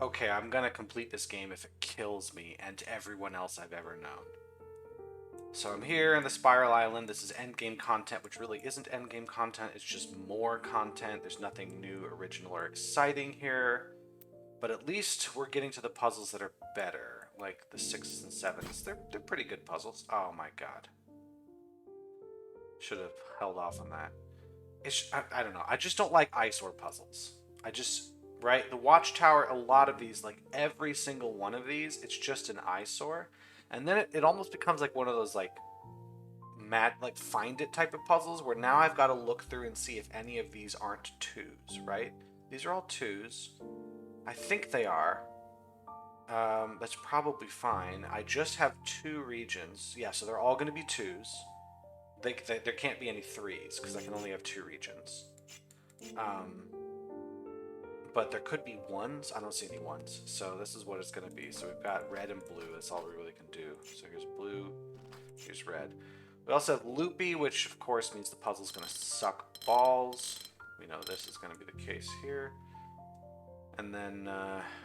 Okay, I'm gonna complete this game if it kills me and everyone else I've ever known. So I'm here in the Spiral Island. This is endgame content, which really isn't endgame content. It's just more content. There's nothing new, original, or exciting here. But at least we're getting to the puzzles that are better, like the 6s and 7s. They're pretty good puzzles. Oh my god. Should have held off on that. I don't know. I just don't like eyesore puzzles. I just, right? The Watchtower, a lot of these, like every single one of these, it's just an eyesore. And then it almost becomes like one of those like like find it type of puzzles where now I've got to look through and see if any of these aren't twos, right? These are all twos. I think they are. That's probably fine. I just have two regions. Yeah, so they're all going to be twos. There can't be any threes because I can only have two regions. Um, but there could be ones. I don't see any ones. So this is what it's going to be. So we've got red and blue. That's all we really can do. So here's blue. Here's red. We also have loopy, which of course means the puzzle's going to suck balls. We know this is going to be the case here. And then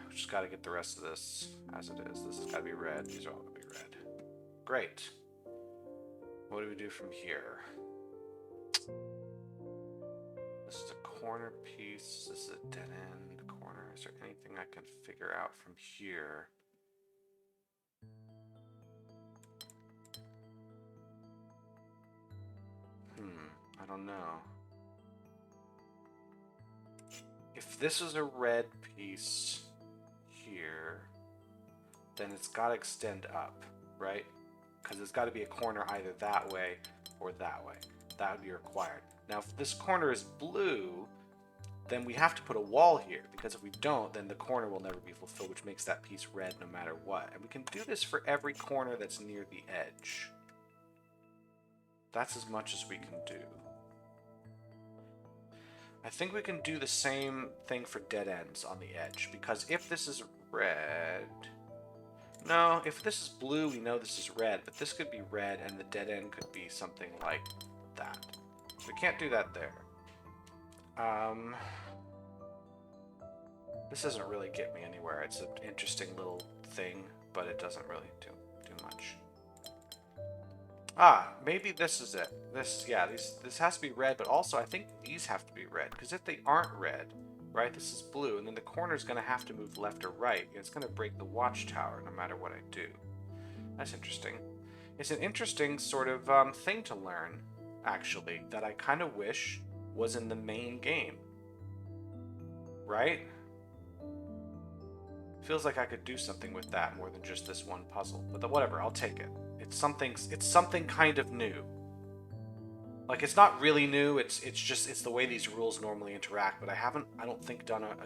we just got to get the rest of this as it is. This has got to be red. These are all going to be red. Great. What do we do from here? This is a corner piece. This is a dead end corner. Is there anything I can figure out from here? I don't know. If this is a red piece here, then it's got to extend up, right? Because it's got to be a corner either that way or that way. That would be required. Now, if this corner is blue, then we have to put a wall here, because if we don't, then the corner will never be fulfilled, which makes that piece red no matter what. And we can do this for every corner that's near the edge. That's as much as we can do. I think we can do the same thing for dead ends on the edge, because if this is red... No, if this is blue, we know this is red, but this could be red, and the dead end could be something like that. We can't do that there. This doesn't really get me anywhere. It's an interesting little thing, but it doesn't really do much. Ah, maybe this is it. This has to be red, but also I think these have to be red, because if they aren't red, right, this is blue, and then the corner's going to have to move left or right, and it's going to break the watchtower no matter what I do. That's interesting. It's an interesting sort of thing to learn, actually, that I kind of wish was in the main game. Right? Feels like I could do something with that more than just this one puzzle. But whatever, I'll take it. It's something kind of new. Like, it's not really new, it's the way these rules normally interact, but I don't think done a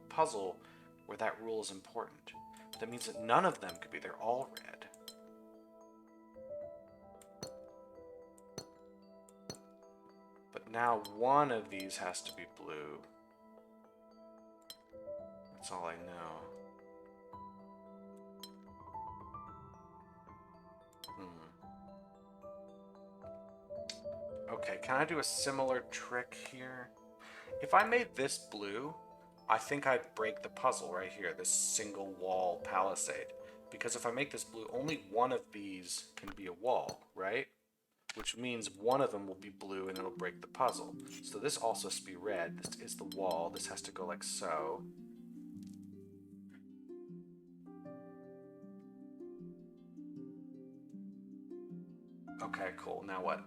puzzle where that rule is important. That means that none of them could be, they're all red. But now one of these has to be blue. That's all I know. Okay, can I do a similar trick here? If I made this blue, I think I'd break the puzzle right here, this single wall palisade. Because if I make this blue, only one of these can be a wall, right? Which means one of them will be blue and it'll break the puzzle. So this also has to be red. This is the wall. This has to go like so. Okay, cool. Now what?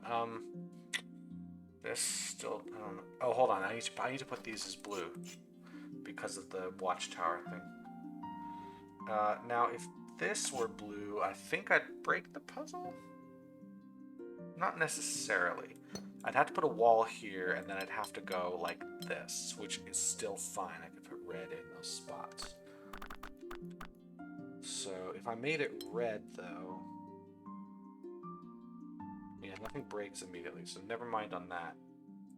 This still, I don't know. Oh, hold on. I need to put these as blue because of the watchtower thing. Now, if this were blue, I think I'd break the puzzle? Not necessarily. I'd have to put a wall here, and then I'd have to go like this, which is still fine. I could put red in those spots. So, if I made it red, though... Yeah, nothing breaks immediately, so never mind on that.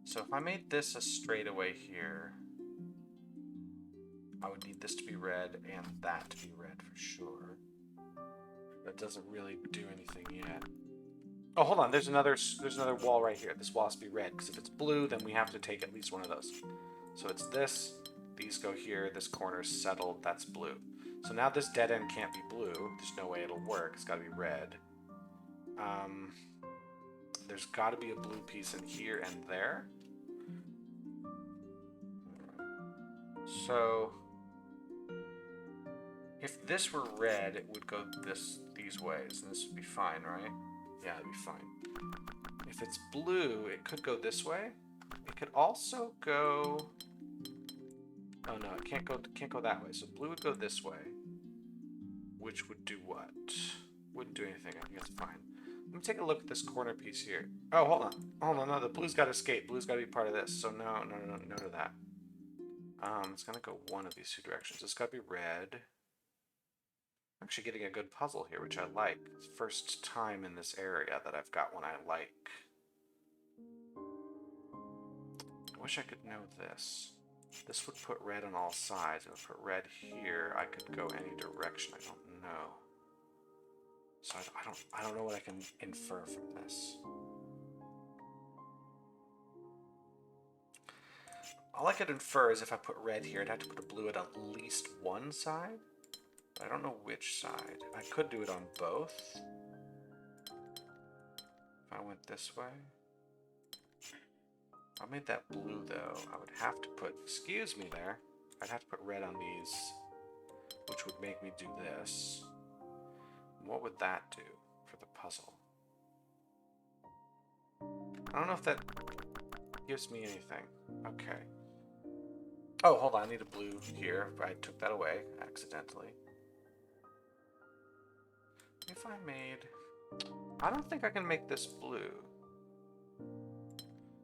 So if I made this a straightaway here, I would need this to be red and that to be red for sure. That doesn't really do anything yet. Oh, hold on. There's another wall right here. This wall has to be red, because if it's blue, then we have to take at least one of those. So it's this, These go here, this corner's settled, that's blue. So now this dead end can't be blue. There's no way it'll work. It's got to be red. There's got to be a blue piece in here and there. So if this were red, it would go these ways, and this would be fine, right? Yeah, it'd be fine. If it's blue, it could go this way. It could also go... Oh no, it can't go that way. So blue would go this way, which would do what? Wouldn't do anything. I think it's fine. Let me take a look at this corner piece here. Oh, hold on. No, the blue's got to escape. Blue's got to be part of this. So no to that. It's gonna go one of these two directions. It's got to be red. I'm actually getting a good puzzle here, which I like. It's the first time in this area that I've got one I like. I wish I could know this. This would put red on all sides. It would put red here. I could go any direction. I don't know. So I don't know what I can infer from this. All I could infer is if I put red here, I'd have to put a blue at least one side. But I don't know which side. I could do it on both. If I went this way. If I made that blue, though, I would have to put... Excuse me there. I'd have to put red on these, which would make me do this. What would that do for the puzzle? I don't know if that gives me anything. Okay. Oh, hold on. I need a blue here. I took that away accidentally. If I made... I don't think I can make this blue.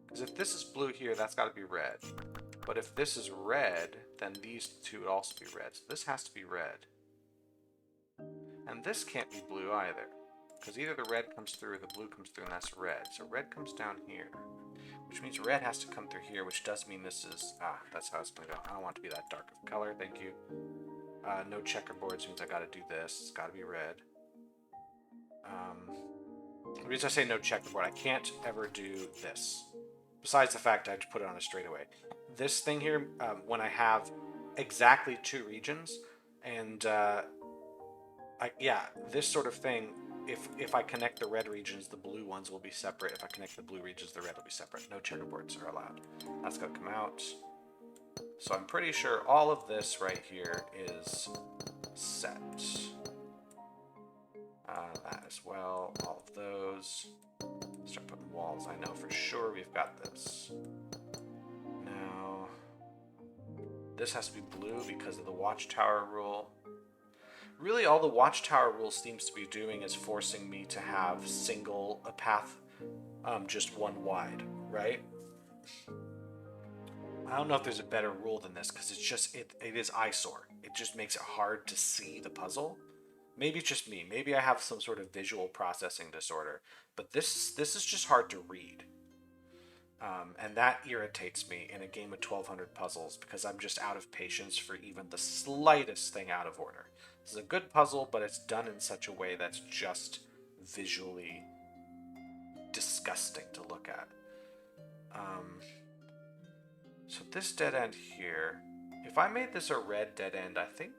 Because if this is blue here, that's got to be red. But if this is red, then these two would also be red. So this has to be red. And this can't be blue either. Because either the red comes through or the blue comes through, and that's red. So red comes down here. Which means red has to come through here, which does mean this is... that's how it's going to go. I don't want it to be that dark of color, thank you. No checkerboards means I got to do this. It's got to be red. The reason I say no checkerboard, I can't ever do this. Besides the fact I have to put it on a straightaway. This thing here, when I have exactly two regions, and this sort of thing, if I connect the red regions, the blue ones will be separate. If I connect the blue regions, the red will be separate. No checkerboards are allowed. That's going to come out. So I'm pretty sure all of this right here is set. That as well, all of those. Start putting walls. I know for sure we've got this. Now, this has to be blue because of the watchtower rule. Really, all the watchtower rule seems to be doing is forcing me to have a path, just one wide, right? I don't know if there's a better rule than this because it's just, it is eyesore. It just makes it hard to see the puzzle. Maybe it's just me. Maybe I have some sort of visual processing disorder. But this is just hard to read. And that irritates me in a game of 1,200 puzzles because I'm just out of patience for even the slightest thing out of order. This is a good puzzle, but it's done in such a way that's just visually disgusting to look at. So this dead end here, if I made this a red dead end, I think...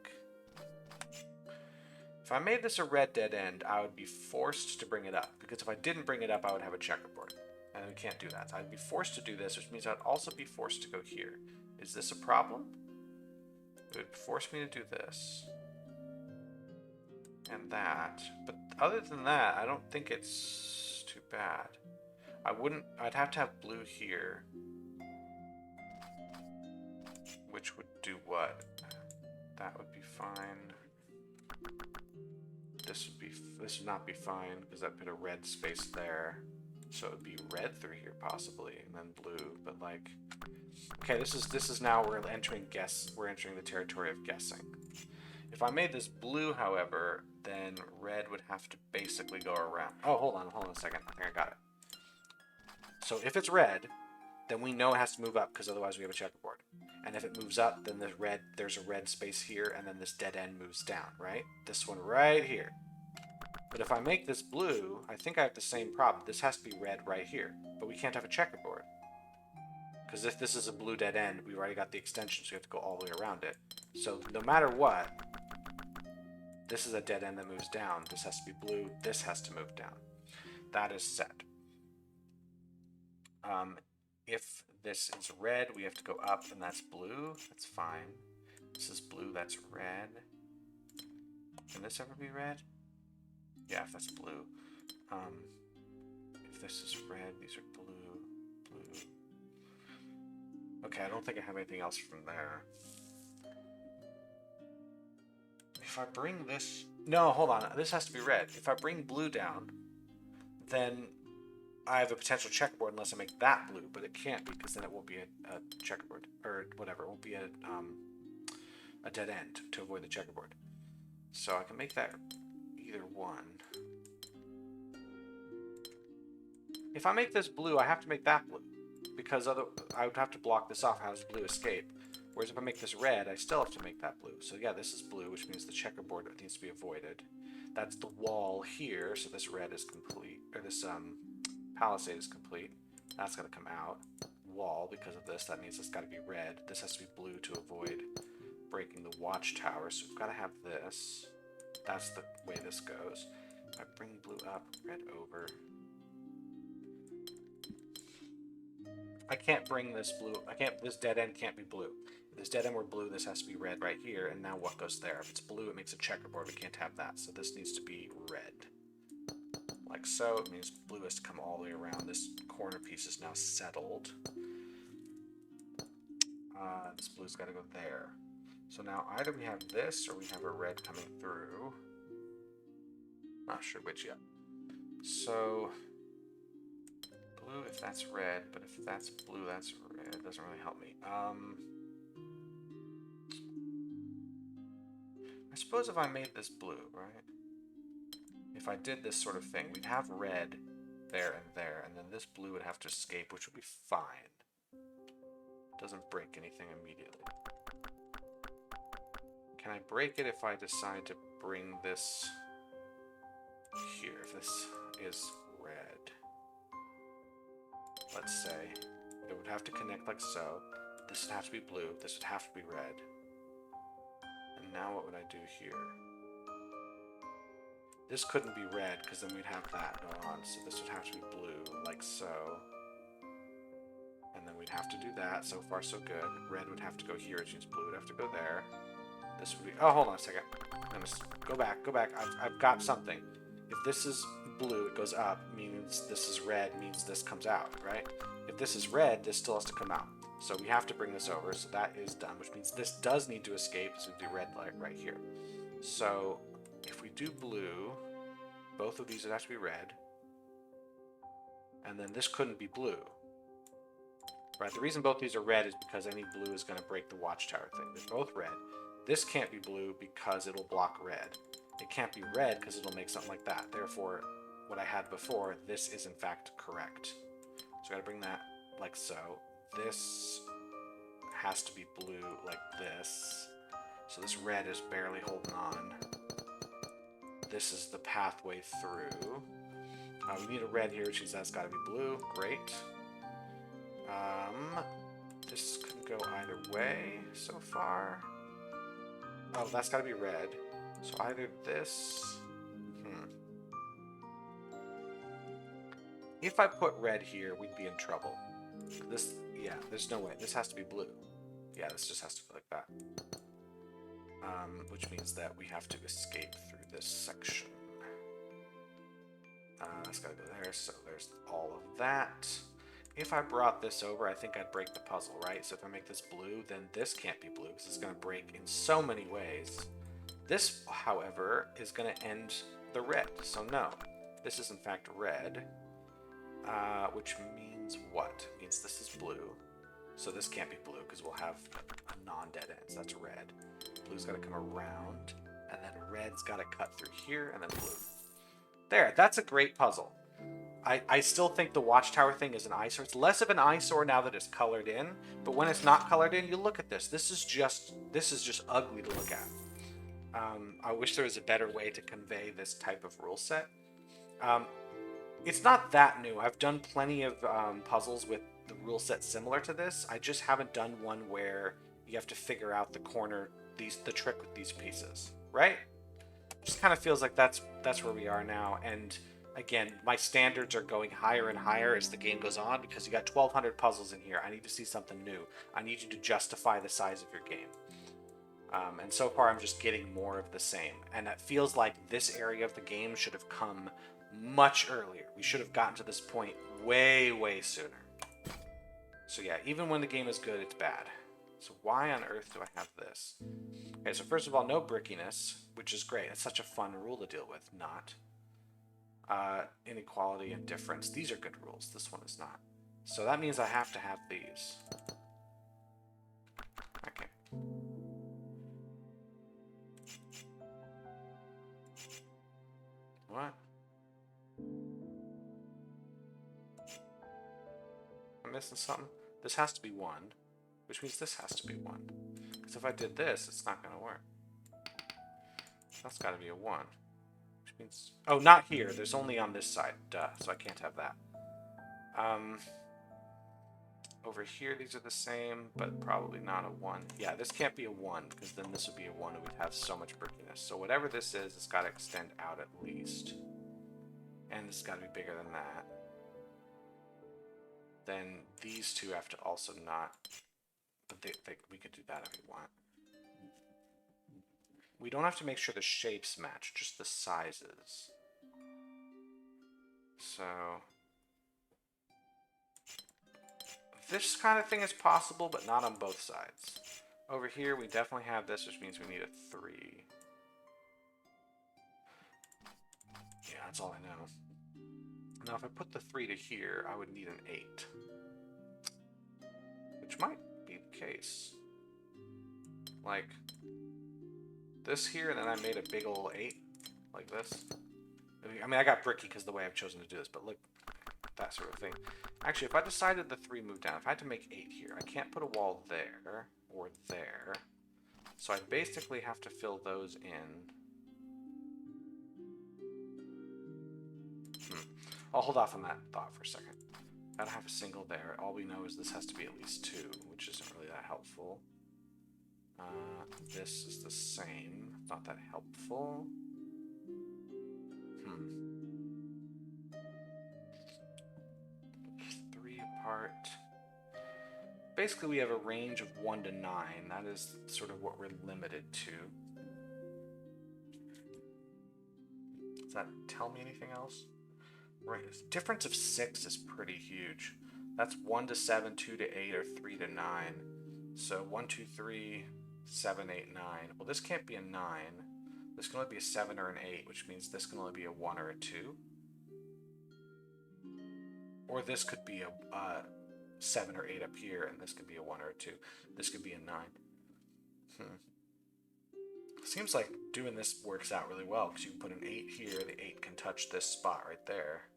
If I made this a red dead end, I would be forced to bring it up. Because if I didn't bring it up, I would have a checkerboard. And we can't do that. So I'd be forced to do this, which means I'd also be forced to go here. Is this a problem? It would force me to do this. And that. But other than that, I don't think it's too bad. I'd have to have blue here. Which would do what? That would be fine. This would not be fine because that put a red space there. So it would be red through here possibly, and then blue. But like, okay, this is now we're entering the territory of guessing. If I made this blue, however, then red would have to basically go around. Oh, hold on a second. I think I got it. So if it's red, then we know it has to move up because otherwise we have a checkerboard. And if it moves up, then there's a red space here, and then this dead end moves down, right? This one right here. But if I make this blue, I think I have the same problem. This has to be red right here, but we can't have a checkerboard Because if this is a blue dead end, we've already got the extension, so we have to go all the way around it. So no matter what, this is a dead end that moves down. This has to be blue. This has to move down. That is set. If this is red, we have to go up, and that's blue. That's fine. This is blue, that's red. Can this ever be red? Yeah, if that's blue. If this is red, these are blue, blue. Okay, I don't think I have anything else from there. If I bring this... No, hold on. This has to be red. If I bring blue down, then I have a potential checkerboard unless I make that blue, but it can't be because then it won't be a checkerboard. Or whatever. It won't be a dead end to avoid the checkerboard. So I can make that either one. If I make this blue, I have to make that blue. Because I would have to block this off. How does blue escape? Whereas if I make this red, I still have to make that blue. So yeah, this is blue, which means the checkerboard needs to be avoided. That's the wall here, so this red is complete. Or this palisade is complete. That's going to come out. Wall, because of this, that means it's got to be red. This has to be blue to avoid breaking the watchtower. So we've got to have this. That's the way this goes. If I bring blue up, red over. I can't bring this blue. This dead end can't be blue. If this dead end were blue, this has to be red right here. And now what goes there? If it's blue, it makes a checkerboard. We can't have that. So this needs to be red. Like so. It means blue has to come all the way around. This corner piece is now settled. This blue's got to go there. So now either we have this or we have a red coming through. Not sure which yet. So... blue if that's red, but if that's blue, that's red. It doesn't really help me. I suppose if I made this blue, right? If I did this sort of thing, we'd have red there, and then this blue would have to escape, which would be fine. Doesn't break anything immediately. Can I break it if I decide to bring this here? If this is red. Let's say it would have to connect like so. This would have to be blue. This would have to be red. And now what would I do here? This couldn't be red because then we'd have that going on. So this would have to be blue like so. And then we'd have to do that. So far so good. Red would have to go here, which means blue would have to go there. This would be... oh, hold on a second. Go back. I've got something. If this is blue, it goes up, means this is red, means this comes out, right? If this is red, this still has to come out. So we have to bring this over, so that is done, which means this does need to escape, so we do red light right here. So if we do blue, both of these would have to be red, and then this couldn't be blue. Right, the reason both these are red is because any blue is going to break the watchtower thing. They're both red. This can't be blue because it'll block red. It can't be red because it'll make something like that. Therefore, what I had before, this is in fact correct. So I gotta bring that like so. This has to be blue like this. So this red is barely holding on. This is the pathway through. We need a red here, which means that's gotta be blue. Great. This could go either way so far. Oh, that's gotta be red. So either this... If I put red here, we'd be in trouble. This, yeah, there's no way. This has to be blue. Yeah, this just has to be like that. Which means that we have to escape through this section. That's gotta go there, so there's all of that. If I brought this over, I think I'd break the puzzle, right? So if I make this blue, then this can't be blue, because it's gonna break in so many ways. This, however, is going to end the red, so no. This is in fact red, which means what? It means this is blue, so this can't be blue because we'll have a non-dead end, so that's red. Blue's got to come around, and then red's got to cut through here, and then blue. There, that's a great puzzle. I still think the watchtower thing is an eyesore. It's less of an eyesore now that it's colored in, but when it's not colored in, you look at this. This is just ugly to look at. I wish there was a better way to convey this type of rule set. It's not that new. I've done plenty of puzzles with the rule set similar to this. I just haven't done one where you have to figure out the corner, the trick with these pieces, right? Just kind of feels like that's where we are now. And again, my standards are going higher and higher as the game goes on because you got 1,200 puzzles in here. I need to see something new. I need you to justify the size of your game. And so far, I'm just getting more of the same. And it feels like this area of the game should have come much earlier. We should have gotten to this point way, way sooner. So yeah, even when the game is good, it's bad. So why on earth do I have this? Okay, so first of all, no brickiness, which is great. It's such a fun rule to deal with. Not. Inequality and difference. These are good rules. This one is not. So that means I have to have these. Okay. What? I'm missing something? This has to be 1, which means this has to be 1. Because if I did this, it's not going to work. That's got to be a 1. Which means... Oh, not here. There's only on this side. Duh. So I can't have that. Over here, these are the same, but probably not a 1. Yeah, this can't be a 1, because then this would be a 1, and we'd have so much brickiness. So whatever this is, it's got to extend out at least. And it's got to be bigger than that. Then these two have to also not... But we could do that if we want. We don't have to make sure the shapes match, just the sizes. So... This kind of thing is possible, but not on both sides. Over here, we definitely have this, which means we need a 3. Yeah, that's all I know. Now, if I put the 3 to here, I would need an 8. Which might be the case. Like, this here, and then I made a big ol' 8, like this. I mean, I got bricky because of the way I've chosen to do this, but look, that sort of thing. Actually, if I decided the 3 moved down, if I had to make 8 here, I can't put a wall there, or there. So I basically have to fill those in. I'll hold off on that thought for a second. I don't have a single there. All we know is this has to be at least 2, which isn't really that helpful. This is the same. Not that helpful. 3 apart. Basically, we have a range of 1 to 9. That is sort of what we're limited to. Does that tell me anything else? Right, difference of 6 is pretty huge. That's 1 to 7, 2 to 8, or 3 to 9. So 1, 2, 3, 7, 8, 9. Well, this can't be a 9. This can only be a 7 or an 8, which means this can only be a 1 or a 2. Or this could be a 7 or 8 up here, and this could be a 1 or a 2. This could be a 9. Seems like doing this works out really well, because you can put an 8 here, the 8 can touch this spot right there.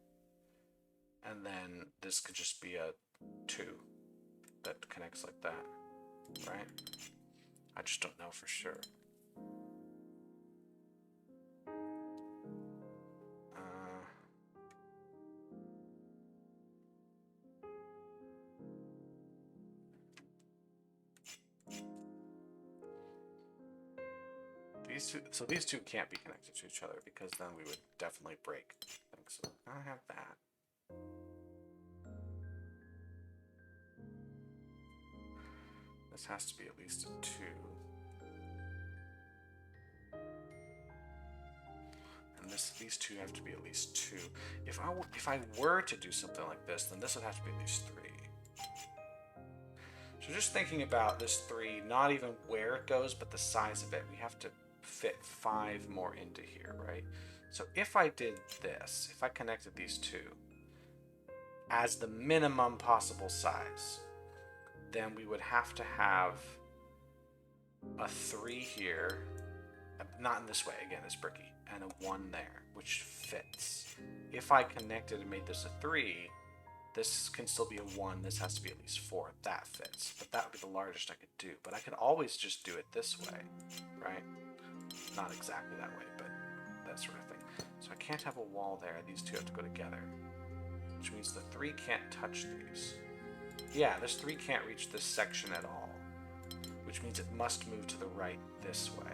And then this could just be a 2 that connects like that, right? I just don't know for sure. So these two can't be connected to each other, because then we would definitely break things. So I have that. This has to be at least a 2. And these two have to be at least 2. If I were to do something like this, then this would have to be at least 3. So just thinking about this 3, not even where it goes, but the size of it, we have to fit 5 more into here, right? So if I did this, if I connected these 2 as the minimum possible size, then we would have to have a 3 here, not in this way, again, it's bricky, and a 1 there, which fits. If I connected and made this a 3, this can still be a 1, this has to be at least 4, that fits. But that would be the largest I could do. But I could always just do it this way, right? Not exactly that way, but that sort of thing. So I can't have a wall there, these two have to go together. Which means the 3 can't touch these. Yeah, this 3 can't reach this section at all, which means it must move to the right this way.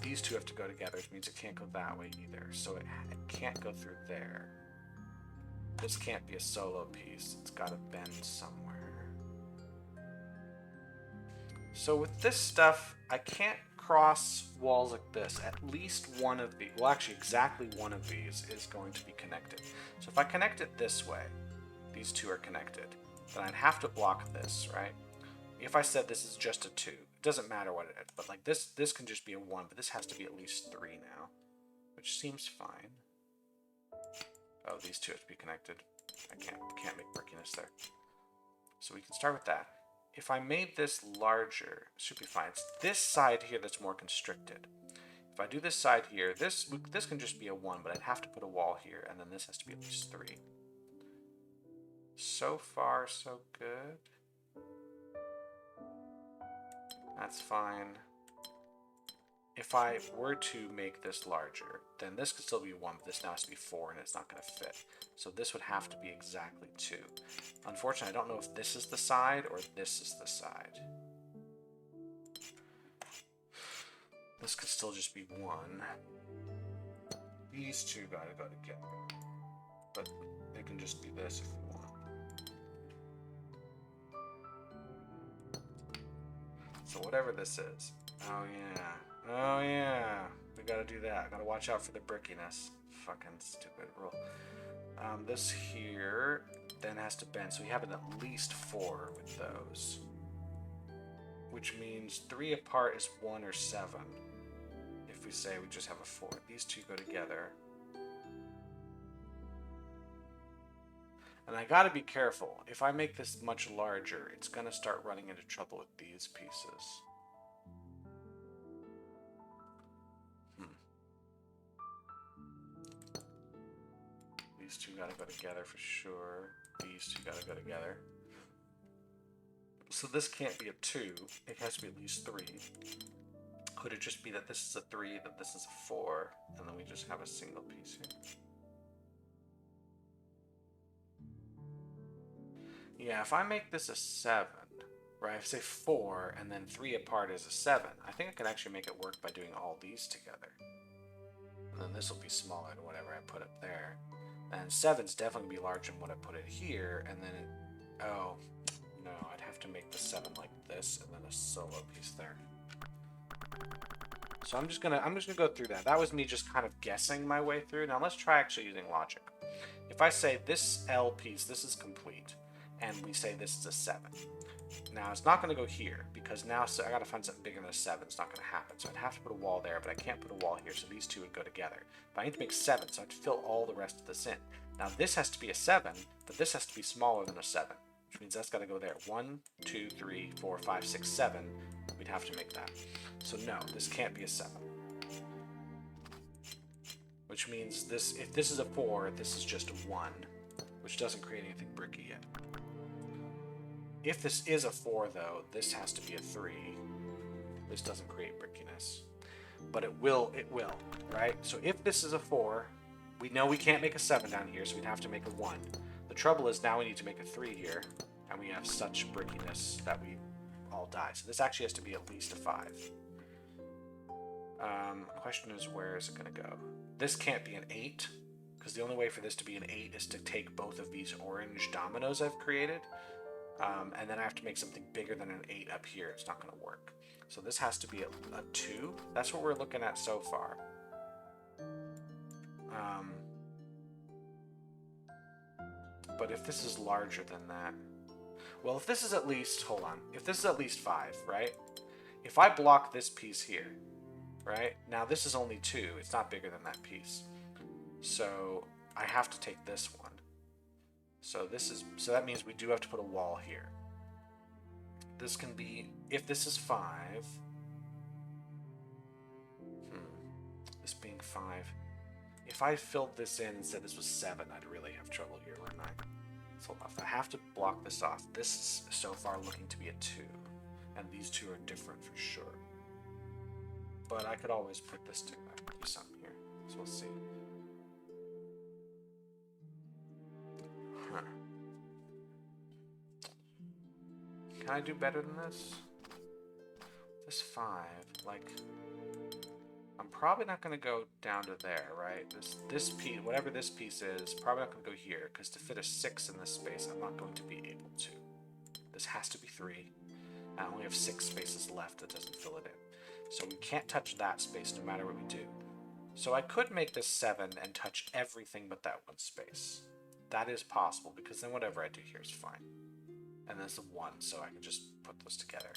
These two have to go together, which means it can't go that way either. So it can't go through there. This can't be a solo piece. It's got to bend somewhere. So with this stuff, I can't cross walls like this. At least one of these, well actually exactly one of these is going to be connected. So if I connect it this way, these two are connected, then I'd have to block this, right? If I said this is just a 2, it doesn't matter what it is, but like this can just be a 1, but this has to be at least 3 now, which seems fine. Oh, these two have to be connected. I can't make brickiness there. So we can start with that. If I made this larger, it should be fine. It's this side here that's more constricted. If I do this side here, this can just be a 1, but I'd have to put a wall here, and then this has to be at least 3. So far, so good. That's fine. If I were to make this larger, then this could still be 1, but this now has to be 4, and it's not going to fit. So this would have to be exactly 2. Unfortunately, I don't know if this is the side or this is the side. This could still just be 1. These two gotta go together. But they can just be this if we want. So whatever this is. Oh yeah. Oh yeah. We gotta do that. Gotta watch out for the brickiness. Fucking stupid rule. This here then has to bend. So we have at least 4 with those. Which means 3 apart is 1 or 7. If we say we just have a 4. These two go together. And I gotta be careful. If I make this much larger, it's gonna start running into trouble with these pieces. These two gotta go together for sure. These two gotta go together. So this can't be a 2. It has to be at least 3. Could it just be that this is a 3, that this is a 4, and then we just have a single piece here? Yeah, if I make this a 7, right, if I say 4, and then 3 apart is a 7, I think I could actually make it work by doing all these together. And then this will be smaller than whatever I put up there. And 7's definitely going to be larger than what I put it here, and then it, oh, no, I'd have to make the 7 like this, and then a solo piece there. So I'm just gonna go through that. That was me just kind of guessing my way through. Now let's try actually using logic. If I say this L piece, this is complete, and we say this is a 7. Now it's not going to go here because now I got to find something bigger than a 7. It's not going to happen. So I'd have to put a wall there, but I can't put a wall here. So these two would go together. But I need to make 7, so I have to fill all the rest of this in. Now this has to be a 7, but this has to be smaller than a 7, which means that's got to go there. 1, 2, 3, 4, 5, 6, 7. We'd have to make that. So no, this can't be a 7. Which means this, if this is a 4, this is just a 1, which doesn't create anything bricky yet. If this is a 4, though, this has to be a 3. This doesn't create brickiness. But it will, right? So if this is a 4, we know we can't make a 7 down here, so we'd have to make a 1. The trouble is now we need to make a 3 here, and we have such brickiness that we all die. So this actually has to be at least a 5. Question is, where is it going to go? This can't be an 8, because the only way for this to be an 8 is to take both of these orange dominoes I've created. And then I have to make something bigger than an 8 up here. It's not going to work. So this has to be a 2. That's what we're looking at so far. But if this is larger than that... Well, if this is at least... Hold on. If this is at least 5, right? If I block this piece here, right? Now this is only 2. It's not bigger than that piece. So I have to take this one. So that means we do have to put a wall here. This can be, if this is 5, this being 5, if I filled this in and said this was 7, I'd really have trouble here, wouldn't I? So if I have to block this off, this is so far looking to be a 2, and these two are different for sure. But I could always put this together, do something here. So we'll see. Huh. Can I do better than this? This 5, like... I'm probably not going to go down to there, right? This piece, whatever this piece is, probably not going to go here, because to fit a 6 in this space, I'm not going to be able to. This has to be 3. I only have 6 spaces left that doesn't fill it in. So we can't touch that space no matter what we do. So I could make this 7 and touch everything but that one space. That is possible, because then whatever I do here is fine. And there's the 1, so I can just put those together.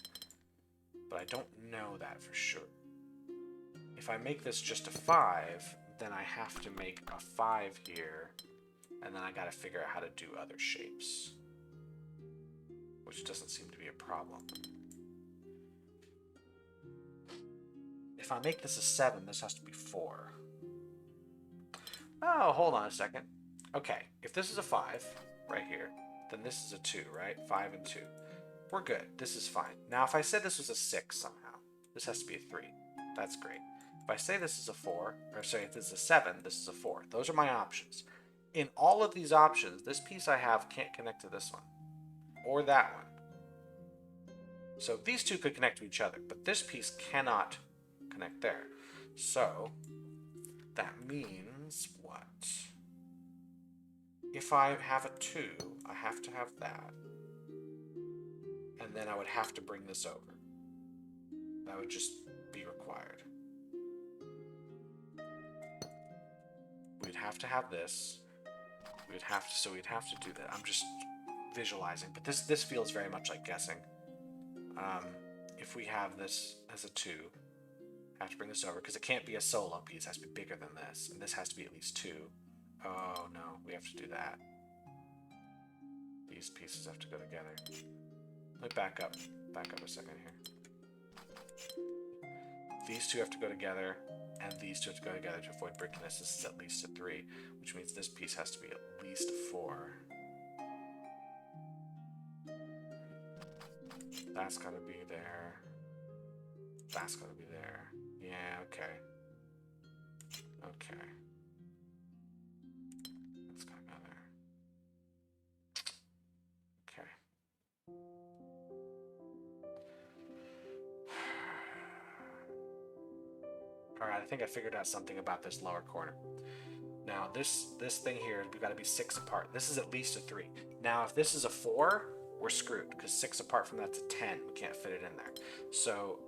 But I don't know that for sure. If I make this just a 5, then I have to make a 5 here, and then I gotta figure out how to do other shapes. Which doesn't seem to be a problem. If I make this a 7, this has to be 4. Oh, hold on a second. Okay, if this is a 5, right here, then this is a 2, right? 5 and 2. We're good. This is fine. Now, if I said this was a 6 somehow, this has to be a 3. That's great. If I say this is a 4, or sorry, if this is a 7, this is a 4. Those are my options. In all of these options, this piece I have can't connect to this one. Or that one. So these two could connect to each other, but this piece cannot connect there. So that means what? If I have a 2, I have to have that. And then I would have to bring this over. That would just be required. We'd have to have this. We'd have to, so we'd have to do that. I'm just visualizing, but this feels very much like guessing. If we have this as a 2, I have to bring this over because it can't be a solo piece. It has to be bigger than this, and this has to be at least 2. Oh no, we have to do that. These pieces have to go together. Let me back up a second here. These two have to go together, and these two have to go together to avoid brickiness. This is at least a 3, which means this piece has to be at least a 4. That's gotta be there. That's gotta be there. Yeah, okay. Okay. That's gotta go there. Okay. Alright, I think I figured out something about this lower corner. Now, this thing here, we've got to be 6 apart. This is at least a 3. Now, if this is a 4, we're screwed, because 6 apart from that's a 10. We can't fit it in there. So,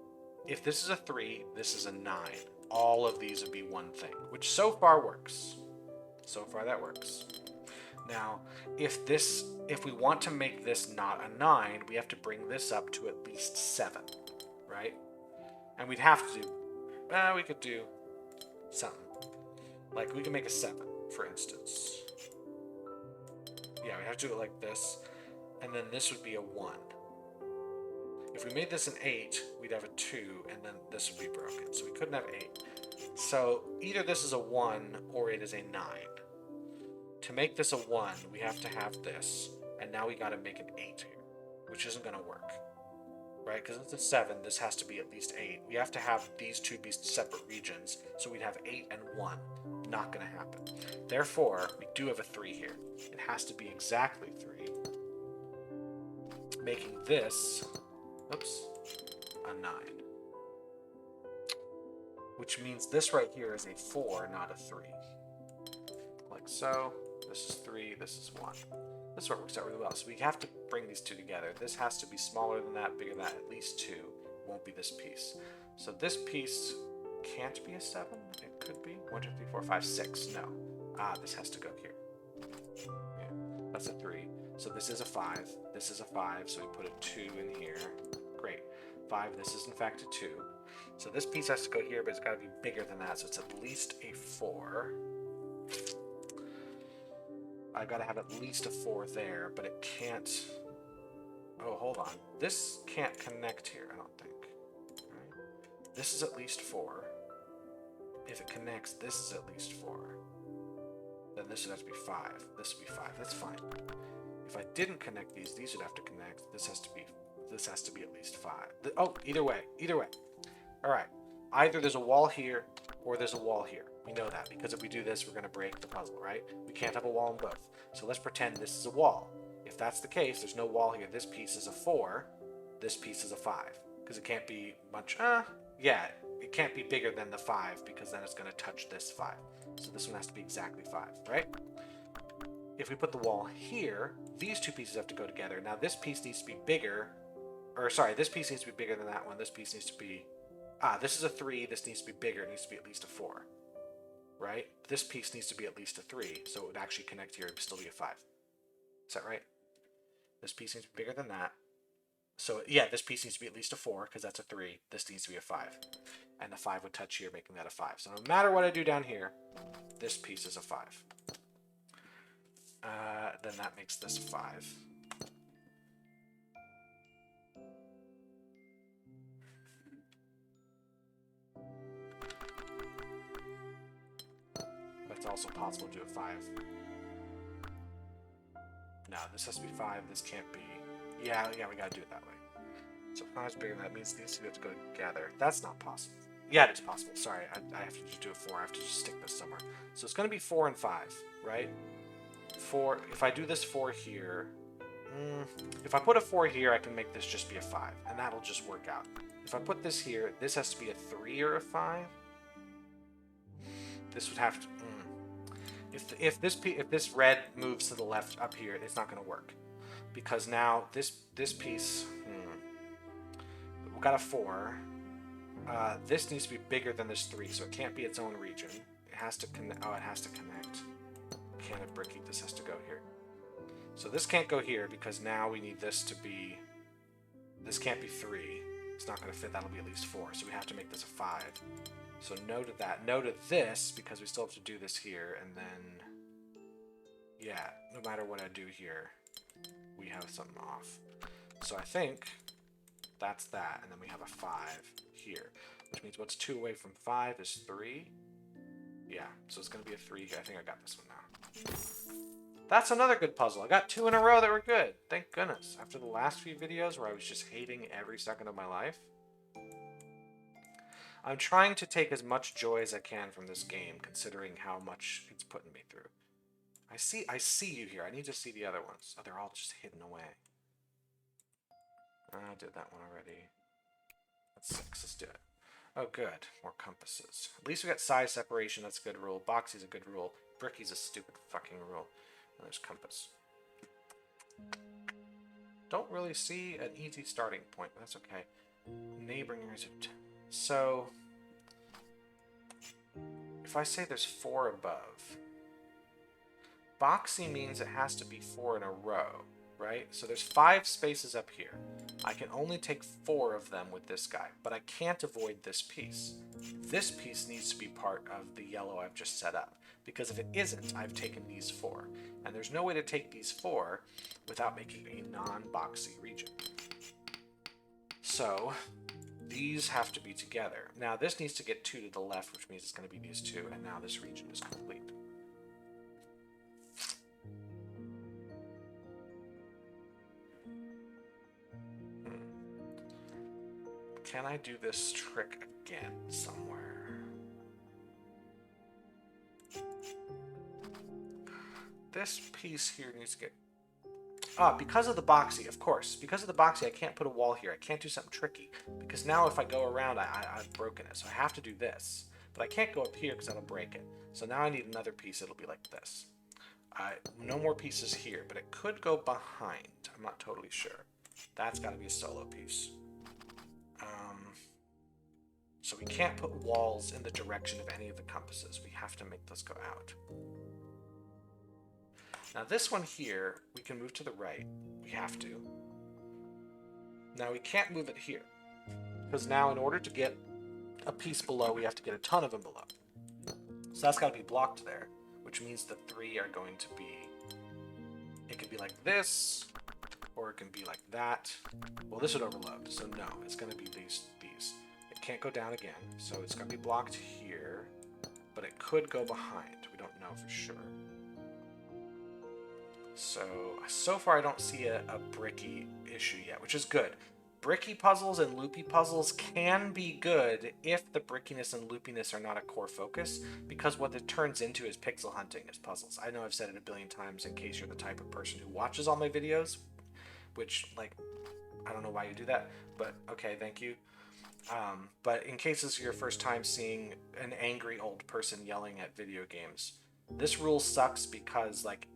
if this is a 3, this is a 9. All of these would be one thing, which so far works. So far, that works. Now, if we want to make this not a 9, we have to bring this up to at least 7, right? And we'd have to do, we could do something. Like, we can make a 7, for instance. Yeah, we have to do it like this. And then this would be a 1. If we made this an 8, we'd have a 2, and then this would be broken. So we couldn't have 8. So either this is a 1 or it is a 9. To make this a 1, we have to have this. And now we got to make an 8 here, which isn't going to work. Right? Because it's a 7, this has to be at least 8. We have to have these two be separate regions. So we'd have 8 and 1. Not going to happen. Therefore, we do have a 3 here. It has to be exactly 3. Making this, oops, a 9. Which means this right here is a 4, not a 3. Like so. This is 3, this is 1. This works out really well. So we have to bring these two together. This has to be smaller than that, bigger than that, at least 2. It won't be this piece. So this piece can't be a 7. It could be 1, 2, 3, 4, 5, 6. No. This has to go here. Yeah, that's a 3. So this is a 5. This is a 5. So we put a 2 in here. Great. 5. This is in fact a 2. So this piece has to go here, but it's got to be bigger than that. So it's at least a 4. I've got to have at least a 4 there, but it can't. Oh, hold on. This can't connect here, I don't think. Right? This is at least 4. If it connects, this is at least 4. Then this would have to be 5. This would be 5. That's fine. If I didn't connect these would have to connect. This has to be at least 5. Oh, either way. All right. Either there's a wall here or there's a wall here. We know that, because if we do this, we're going to break the puzzle, right? We can't have a wall in both. So let's pretend this is a wall. If that's the case, there's no wall here. This piece is a 4. This piece is a 5. Because it can't be much... yeah, it can't be bigger than the 5, because then it's going to touch this 5. So this one has to be exactly 5, right? If we put the wall here, these two pieces have to go together. Now this piece needs to be bigger... Or, sorry, this piece needs to be bigger than that one. This piece needs to be... this is a 3. This needs to be bigger. It needs to be at least a 4. Right? This piece needs to be at least a 3, so it would actually connect here and still be a 5. Is that right? This piece needs to be bigger than that. So, yeah, this piece needs to be at least a 4, because that's a 3. This needs to be a 5. And the 5 would touch here, making that a 5. So no matter what I do down here, this piece is a 5. Then that makes this a 5. It's also possible to do a 5. No, this has to be 5. This can't be... Yeah, we gotta do it that way. So 5 is bigger than that. Means these two have to go together. That's not possible. Yeah, it is possible. Sorry, I have to just do a 4. I have to just stick this somewhere. So it's gonna be 4 and 5, right? 4... If I do this 4 here... if I put a 4 here, I can make this just be a 5. And that'll just work out. If I put this here, this has to be a 3 or a 5. This would have to... If this red moves to the left up here, it's not going to work, because now this piece, we've got a 4. This needs to be bigger than this 3, so it can't be its own region. It has to connect. Oh, it has to connect. Can't have bricky. This has to go here. So this can't go here, because now we need this to be. This can't be 3. It's not going to fit. That'll be at least 4. So we have to make this a 5. So no to that. No to this, because we still have to do this here. And then, yeah, no matter what I do here, we have something off. So I think that's that. And then we have a 5 here, which means what's 2 away from 5 is 3. Yeah, so it's going to be a 3 here. I think I got this one now. That's another good puzzle. I got 2 in a row that were good. Thank goodness. After the last few videos where I was just hating every second of my life, I'm trying to take as much joy as I can from this game, considering how much it's putting me through. I see you here. I need to see the other ones. Oh, they're all just hidden away. I did that one already. That's 6. Let's do it. Oh, good. More compasses. At least we got size separation. That's a good rule. Boxy's a good rule. Bricky's a stupid fucking rule. And there's compass. Don't really see an easy starting point, but that's okay. Neighboring areas of... So, if I say there's 4 above, boxy means it has to be 4 in a row, right? So there's 5 spaces up here. I can only take 4 of them with this guy, but I can't avoid this piece. This piece needs to be part of the yellow I've just set up, because if it isn't, I've taken these 4. And there's no way to take these 4 without making a non-boxy region. So these have to be together. Now this needs to get 2 to the left, which means it's going to be these 2, and now this region is complete. Can I do this trick again somewhere? This piece here needs to get... because of the boxy, of course. Because of the boxy, I can't put a wall here. I can't do something tricky. Because now if I go around, I've broken it. So I have to do this. But I can't go up here because that'll break it. So now I need another piece. It'll be like this. No more pieces here, but it could go behind. I'm not totally sure. That's got to be a solo piece. So we can't put walls in the direction of any of the compasses. We have to make those go out. Now this one here, we can move to the right. We have to. Now we can't move it here. Because now in order to get a piece below, we have to get a ton of them below. So that's got to be blocked there, which means the 3 are going to be... It could be like this, or it can be like that. Well, this would overload, so no, it's going to be these. It can't go down again, so it's going to be blocked here, but it could go behind. We don't know for sure. So far I don't see a bricky issue yet, which is good. bricky puzzles and loopy puzzles can be good if the brickiness and loopiness are not a core focus, because what it turns into is pixel hunting as puzzles. I know I've said it a billion times in case you're the type of person who watches all my videos, which, like, I don't know why you do that, but okay, thank you. But in case this is your first time seeing an angry old person yelling at video games, this rule sucks because, like,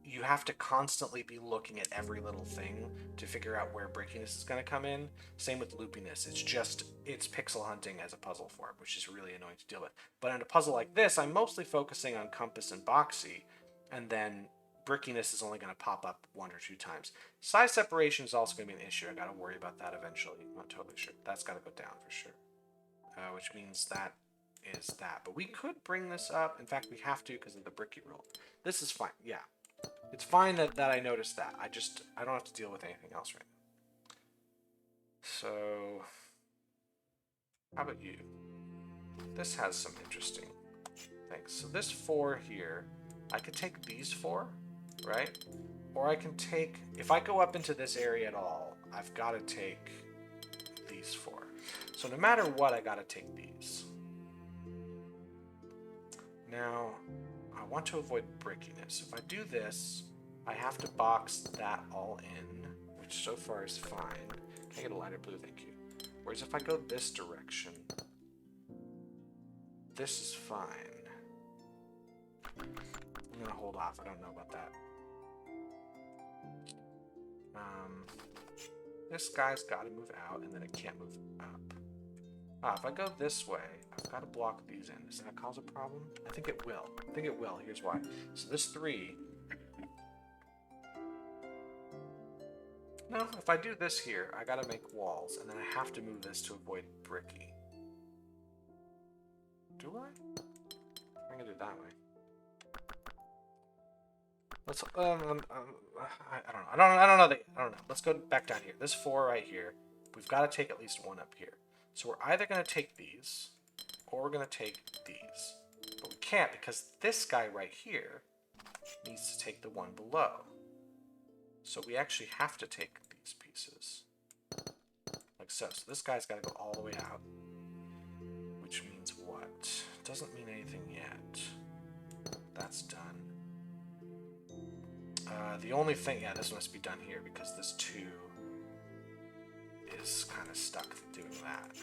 you have to constantly be looking at every little thing to figure out where brickiness is going to come in. Same with loopiness. It's pixel hunting as a puzzle form, which is really annoying to deal with. But in a puzzle like this, I'm mostly focusing on compass and boxy, and then brickiness is only going to pop up 1 or 2 times. Size separation is also going to be an issue. I got to worry about that eventually. I'm not totally sure. That's got to go down for sure. Which means that is that. But we could bring this up. In fact, we have to because of the bricky rule. This is fine. Yeah. It's fine that I noticed that. I don't have to deal with anything else right now. So, how about you? This has some interesting things. So this 4 here, I could take these 4, right? Or I can take, if I go up into this area at all, I've got to take these 4. So no matter what, I got to take these. Now, I want to avoid brickiness. If I do this, I have to box that all in, which so far is fine. Can I get a lighter blue? Thank you. Whereas if I go this direction, this is fine. I'm going to hold off. I don't know about that. This guy's got to move out, and then it can't move up. If I go this way, I've got to block these in. Does that cause a problem? I think it will. I think it will. Here's why. So this 3... No, if I do this here, I got to make walls, and then I have to move this to avoid bricky. Do I? I'm going to do it that way. Let's, I don't know. I don't know. Let's go back down here. This 4 right here, we've got to take at least 1 up here. So we're either going to take these, or we're going to take these. But we can't because this guy right here needs to take the one below. So we actually have to take these pieces. Like so. So this guy's got to go all the way out. Which means what? Doesn't mean anything yet. That's done. The only thing, yeah, this must be done here because this 2 is kind of stuck doing that.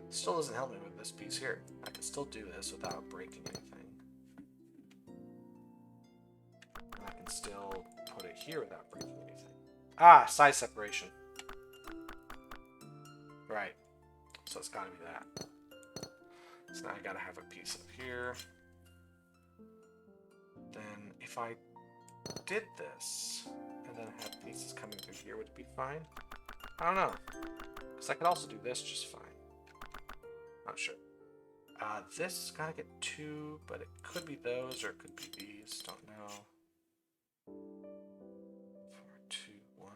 Still doesn't help me with this piece here. I can still do this without breaking anything. And I can still put it here without breaking anything. Ah, size separation. Right. So it's got to be that. So now I got to have a piece up here. Then if I did this, and then I had pieces coming through here, would it be fine? I don't know. Because I could also do this just fine. Not sure. This gotta get 2, but it could be those or it could be these. Don't know. 4, 2, 1.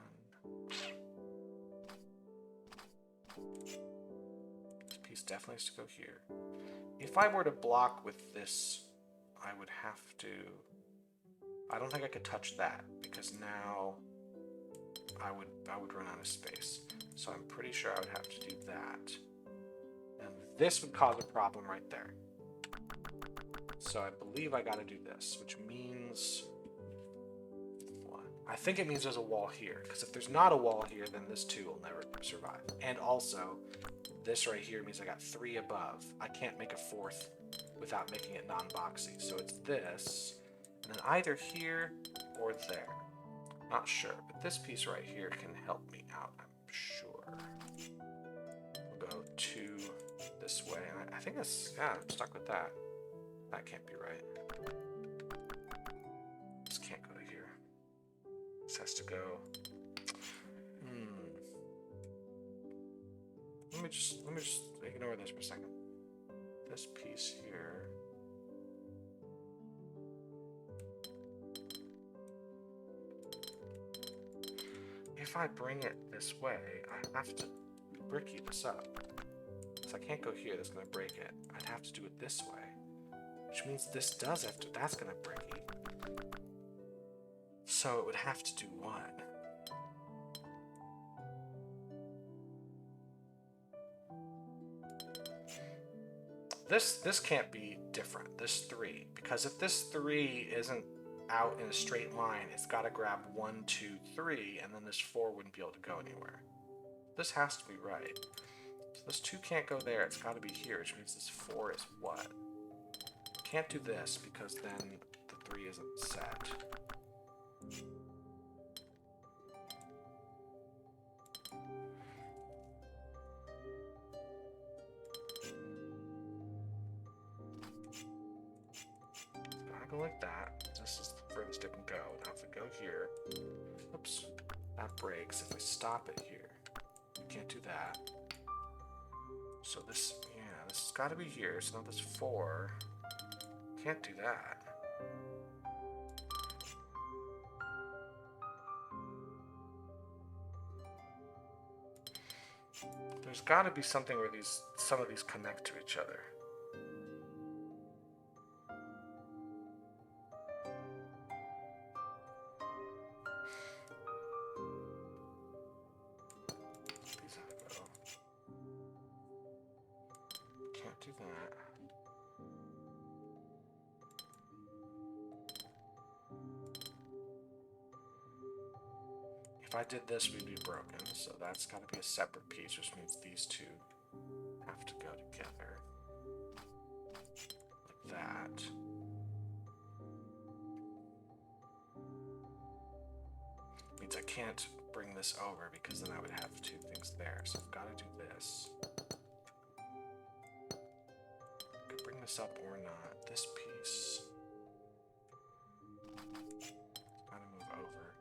This piece definitely has to go here. If I were to block with this, I would have to... I don't think I could touch that because now I would run out of space. So I'm pretty sure I would have to do that. And this would cause a problem right there. So I believe I gotta do this, which means... what? I think it means there's a wall here, because if there's not a wall here, then this 2 will never survive. And also, this right here means I got 3 above. I can't make a 4th without making it non-boxy. So it's this, and then either here or there. Not sure, but this piece right here can help me out, I'm sure. We'll go 2 this way, and I think that's, yeah, I'm stuck with that. That can't be right. This can't go here. This has to go. Let me just ignore this for a second. This piece here. If I bring it this way, I have to bricky this up. So I can't go here, that's gonna break it. I'd have to do it this way. Which means this does have to, that's gonna break it. So it would have to do what? This can't be different, this 3. Because if this 3 isn't out in a straight line, it's gotta grab 1, 2, 3, and then this 4 wouldn't be able to go anywhere. This has to be right. So this 2 can't go there, it's gotta be here, which means this 4 is what? Can't do this because then the 3 isn't set. Go like that. This is the furthest it can go. Now if we go here, oops, that breaks. If I stop it here, we can't do that. So this, yeah, this has got to be here. So now this 4 can't do that. There's got to be something where some of these connect to each other. Do that. If I did this, we'd be broken, so that's got to be a separate piece, which means these 2 have to go together. Like that. Means I can't bring this over because then I would have 2 things there, so I've got to do this. Bring this up or not. This piece gotta move over.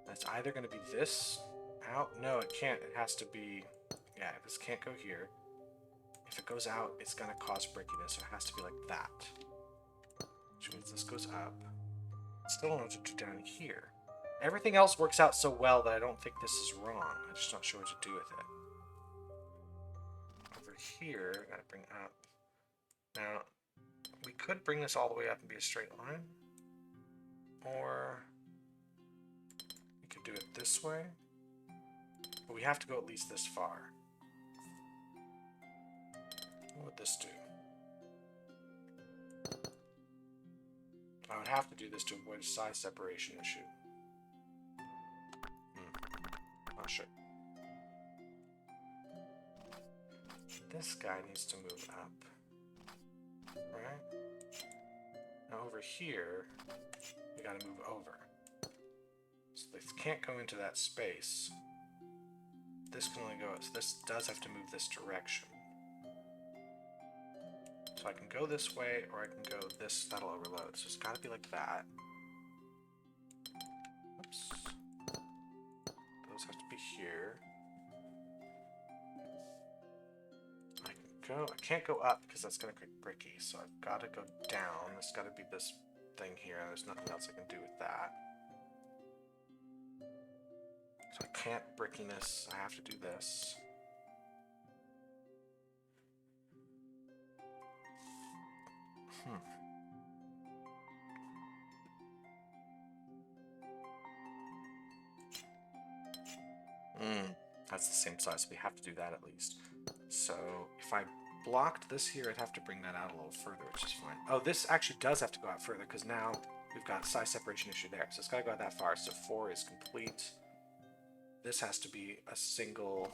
That's either gonna be this out. No, it can't. It has to be. Yeah, this can't go here. If it goes out, it's gonna cause brickiness, so it has to be like that. Which means this goes up. Still don't know what to do down here. Everything else works out so well that I don't think this is wrong. I'm just not sure what to do with it. Over here, I gotta bring up. Now, we could bring this all the way up and be a straight line, or we could do it this way, but we have to go at least this far. What would this do? I would have to do this to avoid a size separation issue. Not sure. This guy needs to move up. Right? Now over here, we gotta move over. So this can't go into that space. This can only go, so this does have to move this direction. So I can go this way, or I can go this, that'll overload. So it's gotta be like that. Oops. Those have to be here. I can't go up because that's gonna get bricky, so I've got to go down. There's got to be this thing here, and there's nothing else I can do with that. So I can't brickiness. I have to do this. That's the same size, so we have to do that at least. So if I blocked this here, I'd have to bring that out a little further, which is fine. Oh, this actually does have to go out further because now we've got a size separation issue there. So it's got to go out that far. So 4 is complete. This has to be a single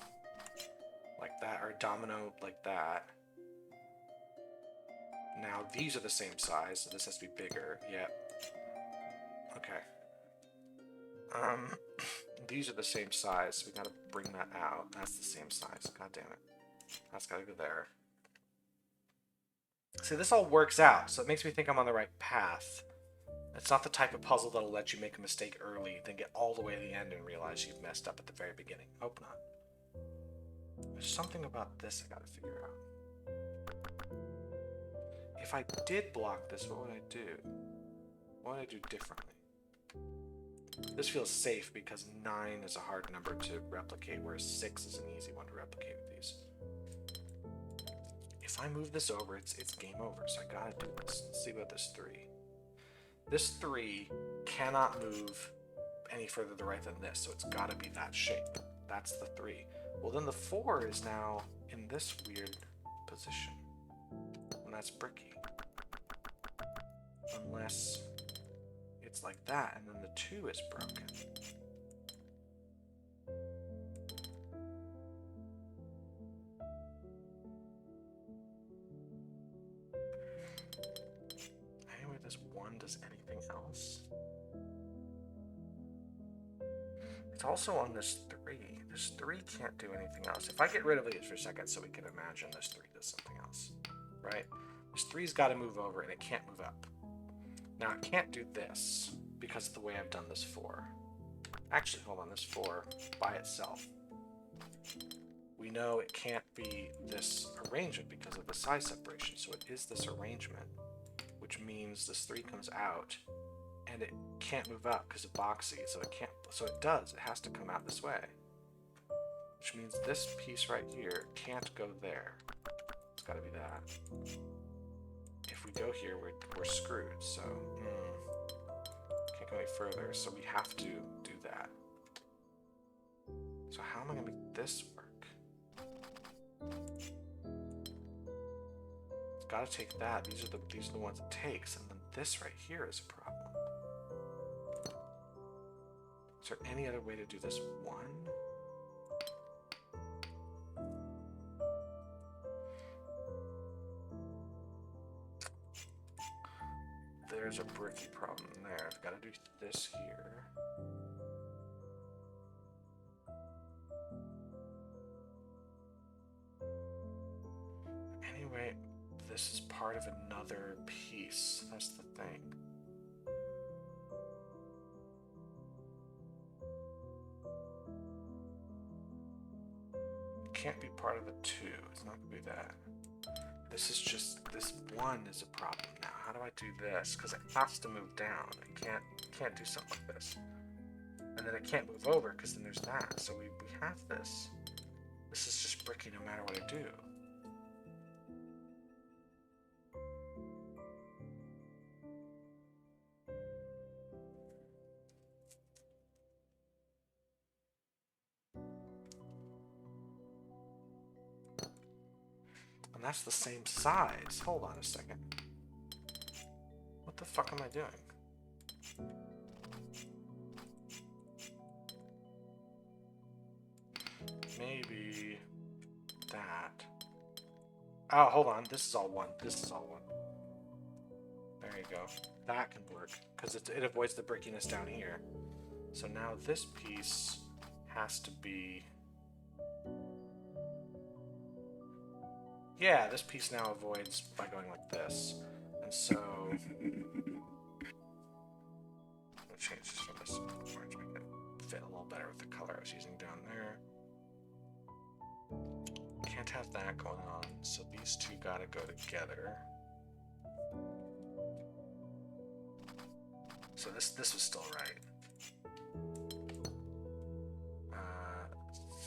like that, or a domino like that. Now these are the same size, so this has to be bigger. Yep. Okay. These are the same size, so we gotta bring that out. That's the same size. God damn it. That's gotta go there. See, this all works out, so it makes me think I'm on the right path. It's not the type of puzzle that'll let you make a mistake early, then get all the way to the end and realize you've messed up at the very beginning. Hope not. There's something about this I gotta figure out. If I did block this, what would I do? What would I do differently? This feels safe because 9 is a hard number to replicate, whereas 6 is an easy one to replicate with these. I move this over, it's game over. So I gotta do this. Let's see about this 3. This 3 cannot move any further to the right than this, so it's gotta be that shape. That's the 3. Well, then the 4 is now in this weird position. And that's bricky. Unless it's like that, and then the 2 is broken. Anyway, this 1 does anything else? It's also on this 3. This 3 can't do anything else. If I get rid of these for a second so we can imagine this 3 does something else, right? This 3's got to move over and it can't move up. Now it can't do this because of the way I've done this 4. Actually, hold on, this 4 by itself. We know it can't be this arrangement because of the size separation, so it is this arrangement, which means this 3 comes out and it can't move up because it's boxy, so it can't. So it does. It has to come out this way, which means this piece right here can't go there. It's got to be that. If we go here, we're screwed. So can't go any further. So we have to do that. So how am I gonna make this work? It's got to take that. These are the ones it takes, and then this right here is a problem. Is there any other way to do this 1? There's a bricky problem there. I've got to do this here. Anyway, this is part of another piece. That's the thing. Can't be part of the 2. It's not gonna be that. This is just, this 1 is a problem now. How do I do this? Because it has to move down. I can't do something like this. And then it can't move over because then there's that. So we have this. This is just bricky no matter what I do. And that's the same size. Hold on a second. What the fuck am I doing? Maybe that. Oh, hold on. This is all 1. This is all 1. There you go. That can work because it avoids the brickiness down here. So now this piece has to be... Yeah, this piece now avoids by going like this. And so... I'll change this from this orange, make it fit a little better with the color I was using down there. Can't have that going on, so these 2 gotta go together. So this was still right.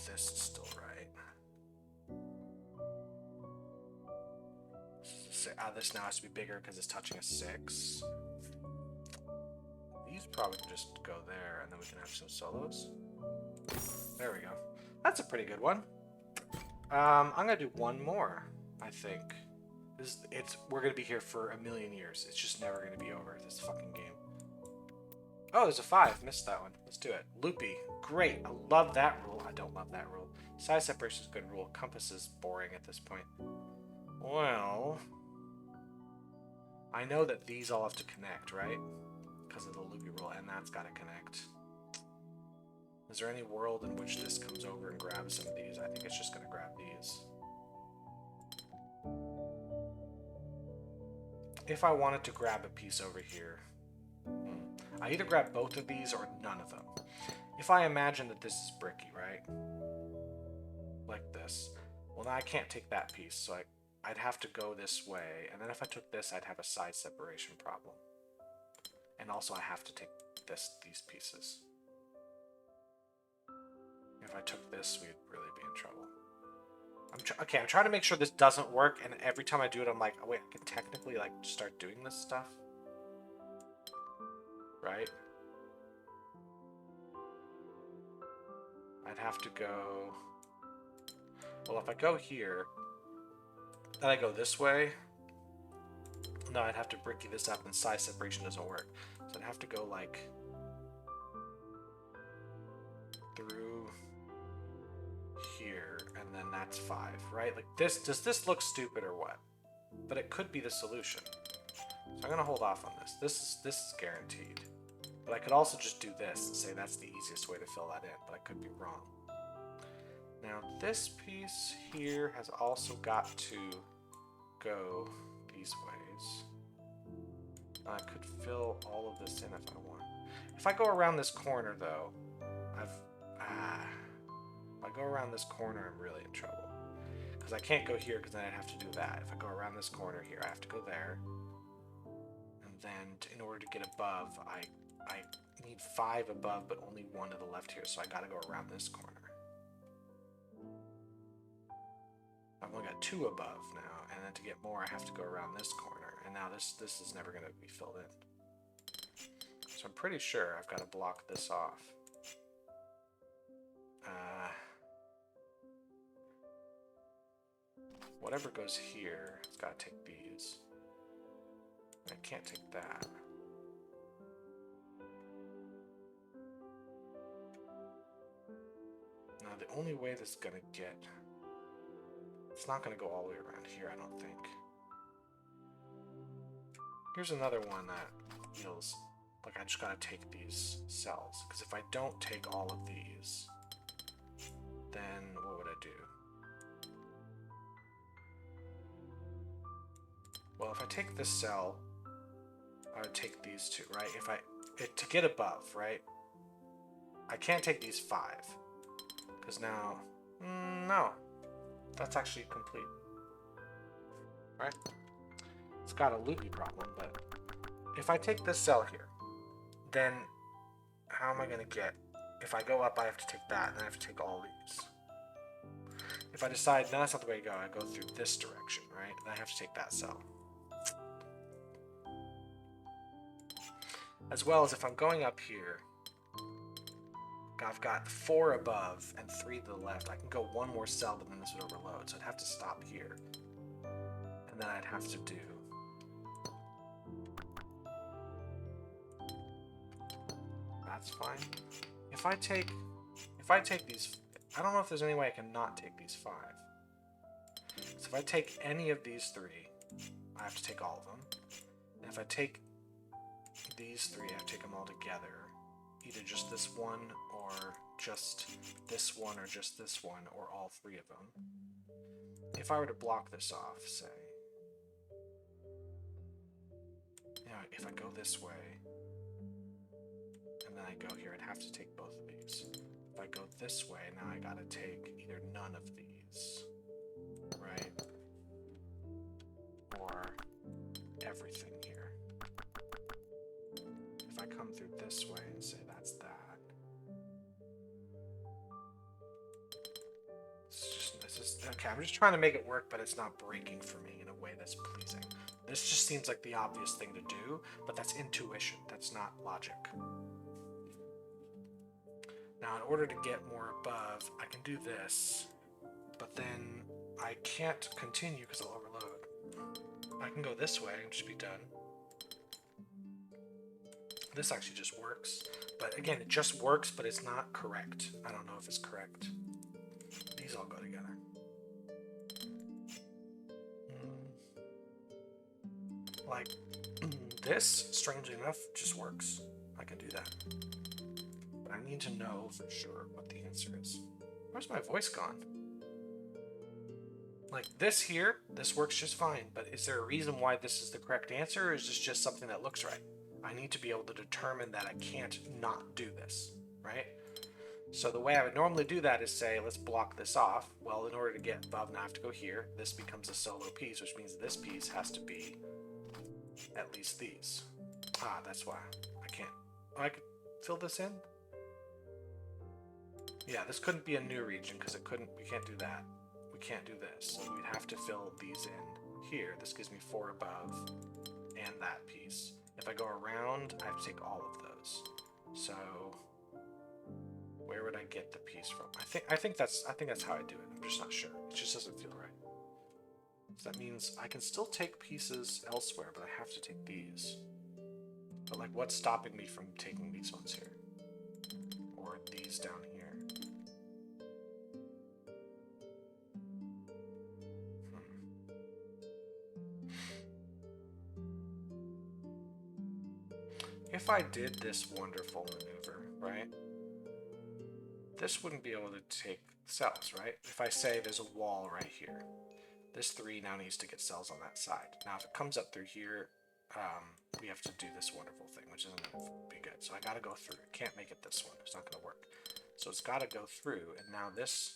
This is still right. This now has to be bigger because it's touching a 6. These probably can just go there, and then we can have some solos. There we go. That's a pretty good one. I'm gonna do 1 more, I think. We're gonna be here for a million years. It's just never gonna be over, this fucking game. Oh, there's a 5. Missed that one. Let's do it. Loopy. Great. I love that rule. I don't love that rule. Size separation is a good rule. Compass is boring at this point. Well... I know that these all have to connect, right? Because of the loopy rule, and that's got to connect. Is there any world in which this comes over and grabs some of these? I think it's just going to grab these. If I wanted to grab a piece over here, I either grab both of these or none of them. If I imagine that this is bricky, right? Like this. Well, now I can't take that piece, so I'd have to go this way, and then if I took this, I'd have a size separation problem. And also I have to take these pieces. If I took this, we'd really be in trouble. I'm trying to make sure this doesn't work, and every time I do it, I'm like, oh, wait, I can technically like start doing this stuff, right? I'd have to go. Well, if I go here, then I go this way. No, I'd have to bricky this up, and size separation doesn't work. So I'd have to go like through here, and then that's 5, right? Like this, does this look stupid or what? But it could be the solution. So I'm gonna hold off on this. This is guaranteed. But I could also just do this and say that's the easiest way to fill that in, but I could be wrong. Now this piece here has also got to go these ways. I could fill all of this in if I want. If I go around this corner though, if I go around this corner, I'm really in trouble. Because I can't go here because then I'd have to do that. If I go around this corner here, I have to go there. And then in order to get above, I need 5 above, but only 1 to the left here, so I gotta go around this corner. I've only got 2 above now, and then to get more, I have to go around this corner. And now this is never gonna be filled in. So I'm pretty sure I've got to block this off. Whatever goes here, it's got to take these. I can't take that. Now the only way this is going to get... It's not going to go all the way around here, I don't think. Here's another one that feels like I just got to take these cells. Because if I don't take all of these, then what would I do? Well, if I take this cell, I would take these 2, right? To get above, right? I can't take these 5. Because now, no. That's actually complete. Right? It's got a loopy problem, but if I take this cell here, then how am I going to get... If I go up, I have to take that, and then I have to take all these. If I decide, no, that's not the way to go, I go through this direction, right? Then I have to take that cell. As well as if I'm going up here, I've got 4 above and 3 to the left. I can go 1 more cell, but then this would overload, so I'd have to stop here. And then I'd have to do... That's fine. If I take these... I don't know if there's any way I can not take these 5. So if I take any of these 3, I have to take all of them. And if I take these 3, I have to take them all together. Either just this one, or just this one, or just this one, or all 3 of them. If I were to block this off, say, if I go this way, and then I go here, I'd have to take both of these. If I go this way, now I gotta take either none of these, right? Or everything here. If I come through this way and say that's that. Okay, I'm just trying to make it work, but it's not breaking for me in a way that's pleasing. This just seems like the obvious thing to do, but that's intuition. That's not logic. Now, in order to get more above, I can do this, but then I can't continue because I'll overload. I can go this way and just be done. This actually just works, but again, it just works, but it's not correct. I don't know if it's correct. These all go together. Like, this, strangely enough, just works. I can do that. But I need to know for sure what the answer is. Where's my voice gone? Like, this here, this works just fine, but is there a reason why this is the correct answer, or is this just something that looks right? I need to be able to determine that I can't not do this, right? So the way I would normally do that is say, let's block this off. Well, in order to get above, now I have to go here. This becomes a solo piece, which means this piece has to be at least these. Ah, that's why I can't. Oh, I could fill this in? Yeah, this couldn't be a new region because we can't do that. We can't do this. So we'd have to fill these in here. This gives me 4 above and that piece. If I go around, I have to take all of those. So where would I get the piece from? I think that's how I do it. I'm just not sure. It just doesn't feel right. So that means I can still take pieces elsewhere, but I have to take these. But like, what's stopping me from taking these ones here? Or these down here? If I did this wonderful maneuver, right? This wouldn't be able to take cells, right? If I say there's a wall right here, this 3 now needs to get cells on that side. Now if it comes up through here, we have to do this wonderful thing, which isn't going to be good. So I got to go through. Can't make it this one. It's not going to work. So it's got to go through, and now this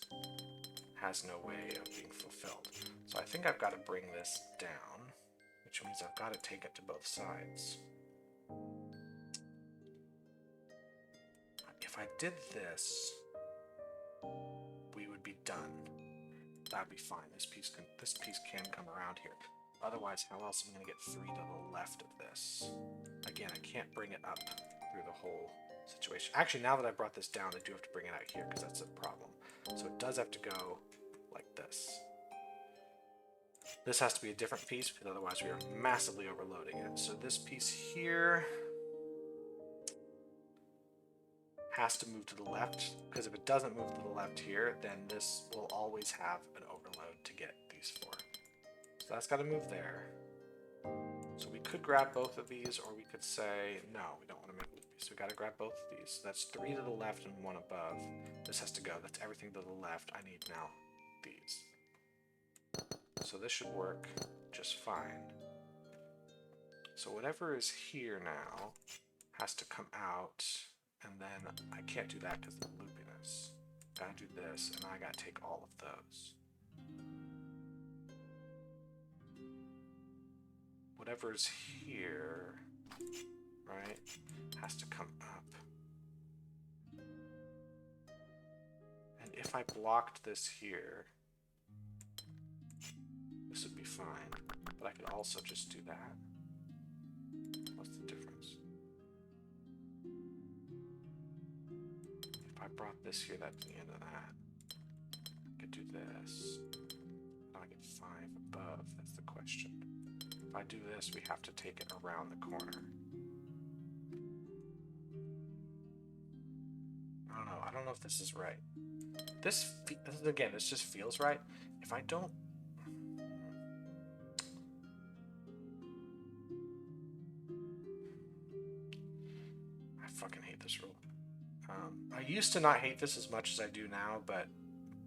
has no way of being fulfilled. So I think I've got to bring this down, which means I've got to take it to both sides. If I did this, we would be done. That'd be fine. This piece can come around here. Otherwise, how else am I going to get 3 to the left of this? Again, I can't bring it up through the whole situation. Actually, now that I brought this down, I do have to bring it out here because that's a problem. So it does have to go like this. This has to be a different piece because otherwise we are massively overloading it. So this piece here has to move to the left, because if it doesn't move to the left here, then this will always have an overload to get these 4. So that's got to move there. So we could grab both of these, or we could say, no, we don't want to make loopy. So we got to grab both of these. That's 3 to the left and 1 above. This has to go. That's everything to the left. I need now these. So this should work just fine. So whatever is here now has to come out. And then I can't do that because of the loopiness. Gotta do this, and I gotta take all of those. Whatever's here, right, has to come up. And if I blocked this here, this would be fine. But I could also just do that. What's the difference? I brought this here, that's the end of that. I could do this. How do I get 5 above? That's the question. If I do this, we have to take it around the corner. I don't know. I don't know if this is right. This again, this just feels right. If I don't... I fucking hate this rule. I used to not hate this as much as I do now, but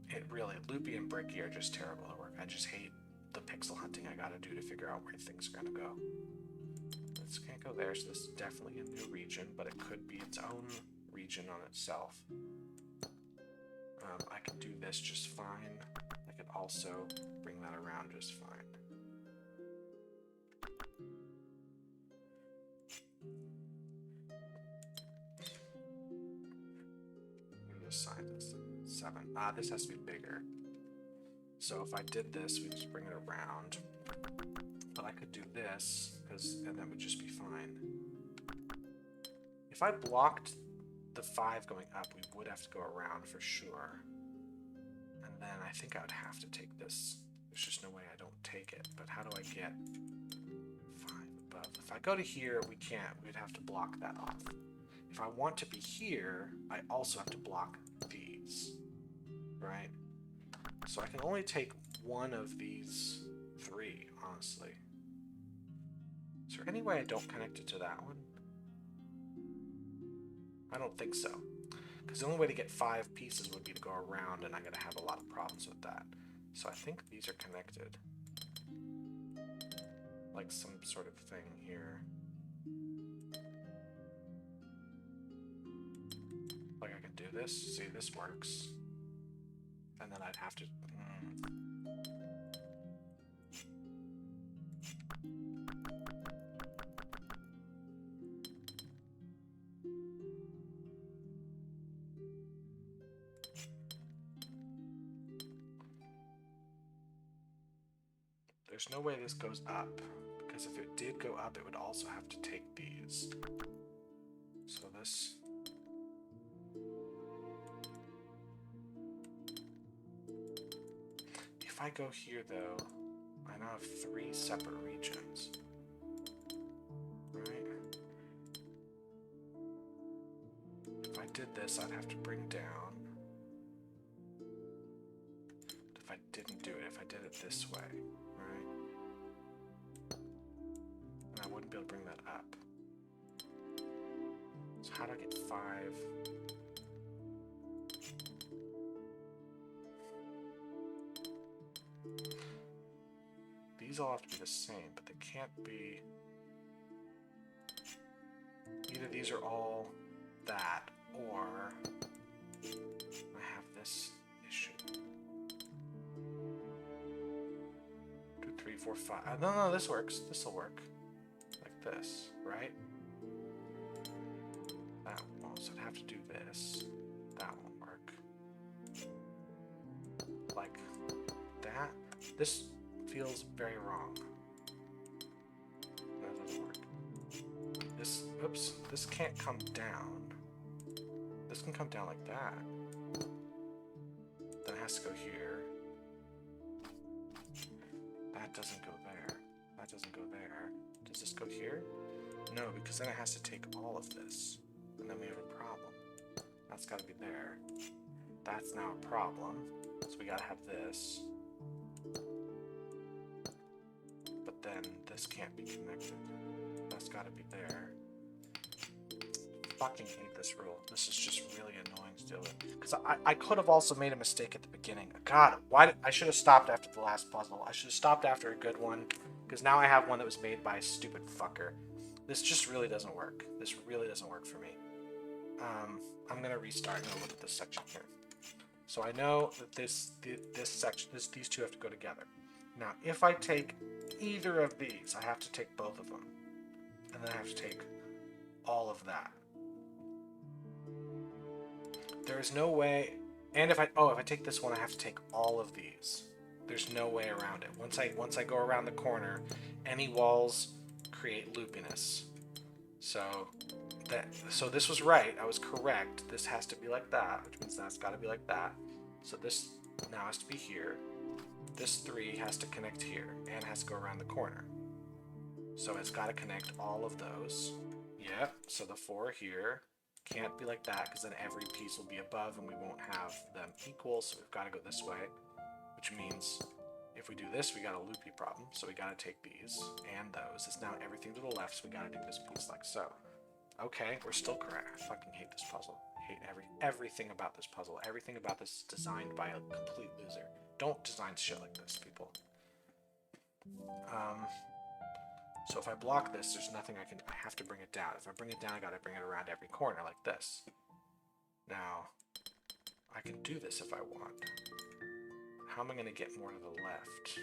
it really, loopy and bricky are just terrible to work. I just hate the pixel hunting I gotta do to figure out where things are gonna go. This can't go there, so this is definitely a new region, but it could be its own region on itself. I can do this just fine. I could also bring that around just fine. Assign this 7. This has to be bigger. So if I did this, we just bring it around. But I could do this, and that would just be fine. If I blocked the 5 going up, we would have to go around for sure. And then I think I would have to take this. There's just no way I don't take it. But how do I get 5 above? If I go to here, we can't. We'd have to block that off. If I want to be here, I also have to block these, right? So I can only take one of these 3, honestly. Is there any way I don't connect it to that one? I don't think so. Because the only way to get 5 pieces would be to go around, and I'm going to have a lot of problems with that. So I think these are connected. Like some sort of thing here. Like I can do this, see this works, and then I'd have to... there's no way this goes up, because if it did go up, it would also have to take these. So this... If I go here, though, I now have 3 separate regions. Right? If I did this, I'd have to bring down. If I didn't do it, if I did it this way, right? And I wouldn't be able to bring that up. So how do I get 5? These all have to be the same, but they can't be... Either these are all that, or I have this issue. 2, 3, 4, 5. No, this works. This will work. Like this, right? That won't. So I'd have to do this. That won't work. Like that. This feels very wrong. That doesn't work. This, oops, this can't come down. This can come down like that. Then it has to go here. That doesn't go there. That doesn't go there. Does this go here? No, because then it has to take all of this. And then we have a problem. That's got to be there. That's now a problem. So we got to have this. But then this can't be connected. That's got to be there. Fucking hate this rule. This is just really annoying to deal with. Because I could have also made a mistake at the beginning. God, I should have stopped after the last puzzle. I should have stopped after a good one. Because now I have one that was made by a stupid fucker. This just really doesn't work. This really doesn't work for me. I'm going to restart and look at this section here. So I know that this section, these two have to go together. Now, if I take either of these, I have to take both of them. And then I have to take all of that. There is no way, and if I take this one, I have to take all of these. There's no way around it. Once I go around the corner, any walls create loopiness. So this was right. I was correct. This has to be like that, which means that's got to be like that. So this now has to be here. This 3 has to connect here and has to go around the corner. So it's got to connect all of those. Yep. So the 4 here can't be like that because then every piece will be above and we won't have them equal. So we've got to go this way, which means if we do this, we got a loopy problem. So we got to take these and those. It's now everything to the left. So we got to do this piece like so. Okay, we're still correct. I fucking hate this puzzle. I hate everything about this puzzle. Everything about this is designed by a complete loser. Don't design shit like this, people. So if I block this, there's nothing I have to bring it down. If I bring it down, I gotta bring it around every corner like this. Now, I can do this if I want. How am I gonna get more to the left?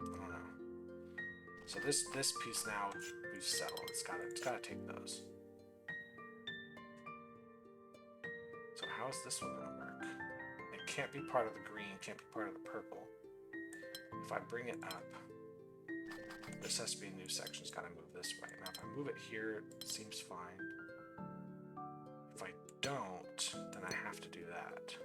I don't know. So this piece now, we've settled. It's gotta take those. So how is this one gonna work? It can't be part of the green, can't be part of the purple. If I bring it up, this has to be a new section. It's got to move this way. Now, if I move it here, it seems fine. If I don't, then I have to do that.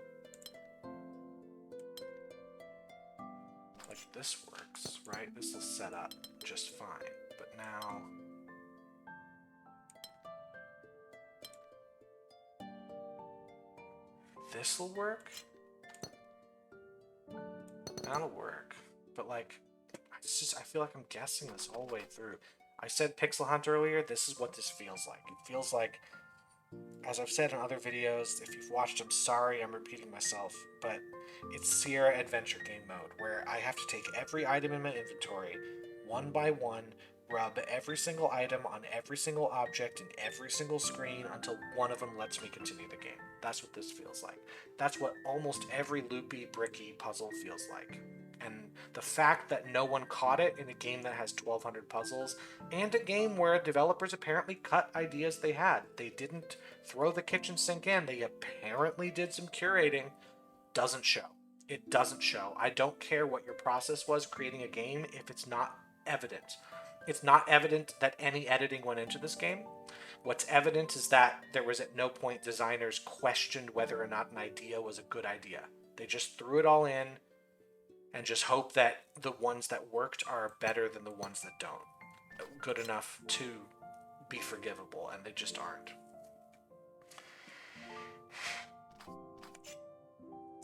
Like this works, right? This is set up just fine. But now... this'll work? That'll work. But like... I feel like I'm guessing this whole way through. I said Pixel Hunt earlier. This is what this feels like. It feels like, as I've said in other videos, if you've watched them, sorry I'm repeating myself, but it's Sierra Adventure Game mode, where I have to take every item in my inventory, one by one, rub every single item on every single object in every single screen until one of them lets me continue the game. That's what this feels like. That's what almost every loopy, bricky puzzle feels like. And the fact that no one caught it in a game that has 1,200 puzzles, and a game where developers apparently cut ideas they had. They didn't throw the kitchen sink in. They apparently did some curating. Doesn't show. It doesn't show. I don't care what your process was creating a game if it's not evident. It's not evident that any editing went into this game. What's evident is that there was at no point designers questioned whether or not an idea was a good idea. They just threw it all in and just hope that the ones that worked are better than the ones that don't. Good enough to be forgivable, and they just aren't.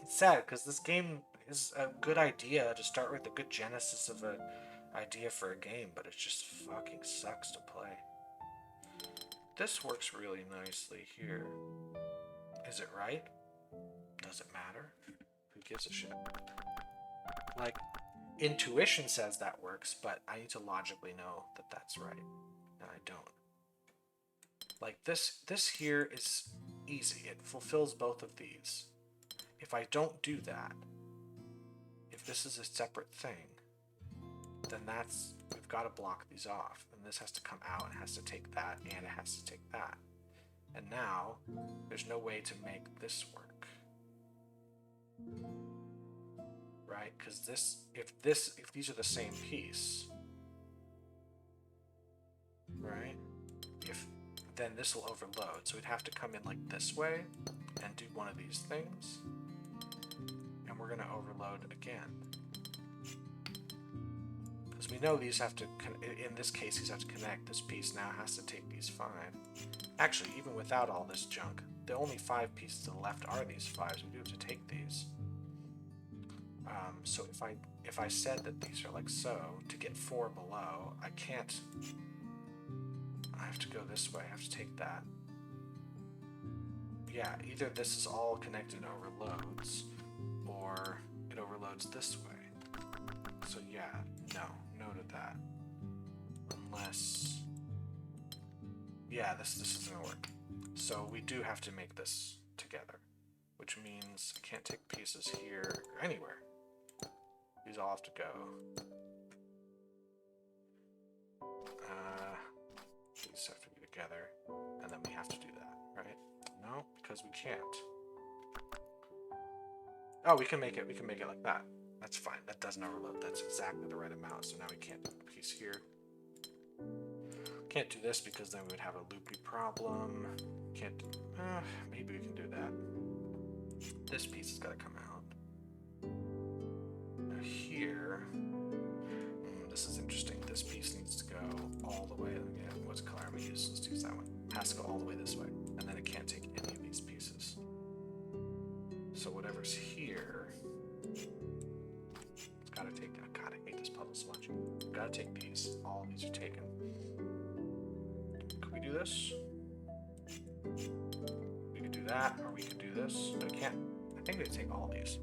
It's sad because this game is a good idea to start with, a good genesis of an idea for a game, but it just fucking sucks to play. This works really nicely here. Is it right? Does it matter? Who gives a shit? Like, intuition says that works, but I need to logically know that that's right, and I don't. Like, this here is easy. It fulfills both of these. If I don't do that, if this is a separate thing, then we've got to block these off. And this has to come out, it has to take that, and it has to take that. And now, there's no way to make this work. Right? Because if these are the same piece, right? Then this will overload. So we'd have to come in like this way and do one of these things. And we're going to overload again. Because we know these have to, in this case, these have to connect. This piece now has to take these 5. Actually, even without all this junk, the only 5 pieces to the left are these 5s. We do have to take these. So if I said that these are like so, to get 4 below, I can't. I have to go this way. I have to take that. Yeah, either this is all connected and overloads, or it overloads this way. So yeah, no to that. Unless, yeah, this isn't gonna work. So we do have to make this together, which means I can't take pieces here or anywhere. These all have to go. These have to be together, and then we have to do that, right? No, because we can't. Oh, we can make it like that. That's fine. That doesn't overload. That's exactly the right amount. So now we can't do a piece here. Can't do this because then we would have a loopy problem. Can't do, maybe we can do that. This piece has got to come out. Now here, this is interesting. This piece needs to go all the way. Yeah, what's color I'm gonna use? Let's use that one. It has to go all the way this way, and then it can't take any of these pieces. So whatever's here, it's gotta take. God, I hate this puzzle so much. Gotta take these. All of these are taken. Could we do this? We could do that, or we could do this. No, we can't. I think we can take all of these.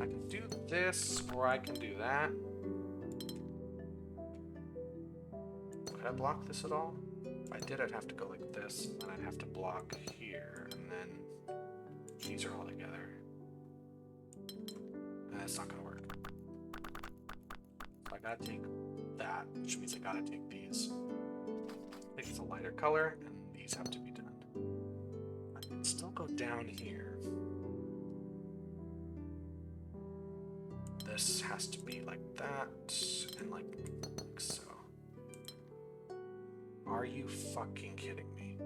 I can do this, or I can do that. Could I block this at all? If I did, I'd have to go like this, and then I'd have to block here, and then these are all together. And that's not gonna work. So I gotta take that, which means I gotta take these. I think it's a lighter color, and these have to be done. I can still go down here. This has to be like that, and like so. Are you fucking kidding me?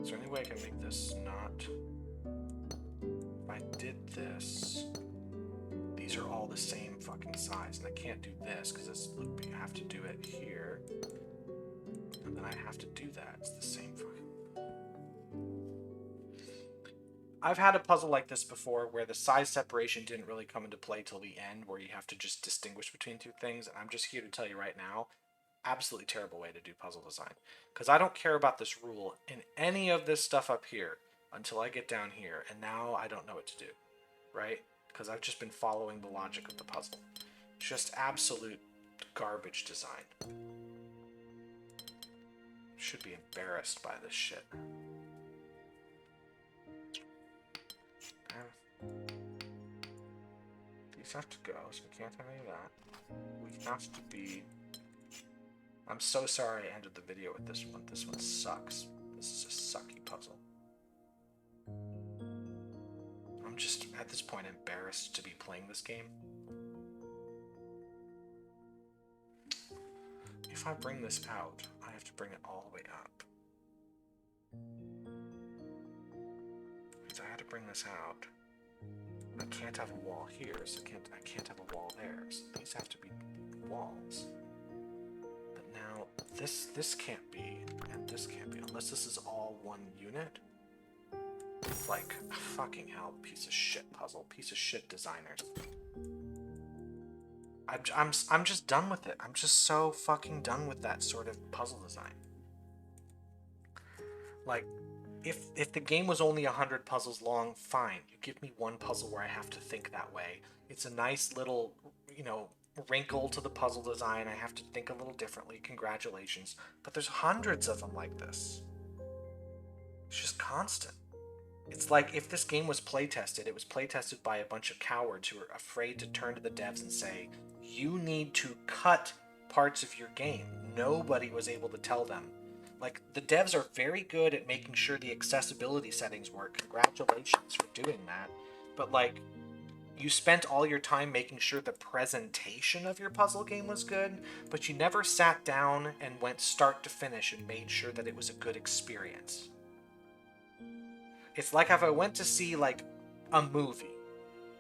Is there any way I can make this not? If I did this, these are all the same fucking size, and I can't do this because it's loopy. I have to do it here, and then I have to do that. It's the same fucking. I've had a puzzle like this before where the size separation didn't really come into play till the end, where you have to just distinguish between two things, and I'm just here to tell you right now, absolutely terrible way to do puzzle design. Because I don't care about this rule in any of this stuff up here until I get down here, and now I don't know what to do, right? Because I've just been following the logic of the puzzle. Just absolute garbage design. Should be embarrassed by this shit. These have to go, so we can't have any of that. We have to be I'm so sorry I ended the video with this one. This one sucks. This is a sucky puzzle. I'm just, at this point, embarrassed to be playing this game. If I bring this out, I have to bring it all the way up. Because I had to bring this out. I can't have a wall here, so I can't have a wall there. So these have to be walls. But now this can't be, and this can't be, unless this is all one unit. Like, fucking hell, piece of shit puzzle, piece of shit designers. I'm just done with it. I'm just so fucking done with that sort of puzzle design. Like, if the game was only 100 puzzles long, fine. You give me one puzzle where I have to think that way. It's a nice little, you know, wrinkle to the puzzle design. I have to think a little differently. Congratulations. But there's hundreds of them like this. It's just constant. It's like if this game was playtested, it was playtested by a bunch of cowards who are afraid to turn to the devs and say, you need to cut parts of your game. Nobody was able to tell them. Like, the devs are very good at making sure the accessibility settings work. Congratulations for doing that. But, like, you spent all your time making sure the presentation of your puzzle game was good, but you never sat down and went start to finish and made sure that it was a good experience. It's like if I went to see, like, a movie,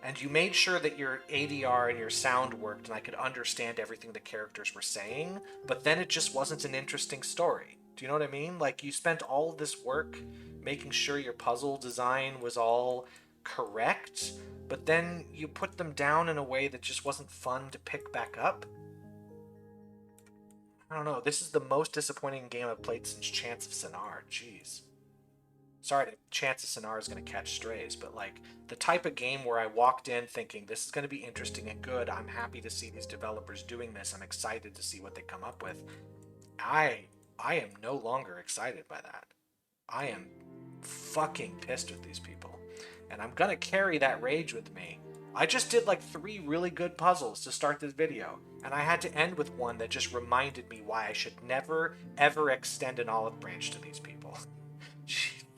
and you made sure that your ADR and your sound worked and I could understand everything the characters were saying, but then it just wasn't an interesting story. Do you know what I mean? Like, you spent all of this work making sure your puzzle design was all correct, but then you put them down in a way that just wasn't fun to pick back up. I don't know. This is the most disappointing game I've played since Chance of Sinar. Jeez. Sorry, Chance of Sinar is going to catch strays, but like the type of game where I walked in thinking this is going to be interesting and good. I'm happy to see these developers doing this. I'm excited to see what they come up with. I am no longer excited by that. I am fucking pissed with these people, and I'm going to carry that rage with me. I just did like 3 really good puzzles to start this video, and I had to end with one that just reminded me why I should never, ever extend an olive branch to these people.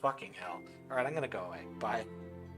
Fucking hell. Alright, I'm gonna go away. Bye.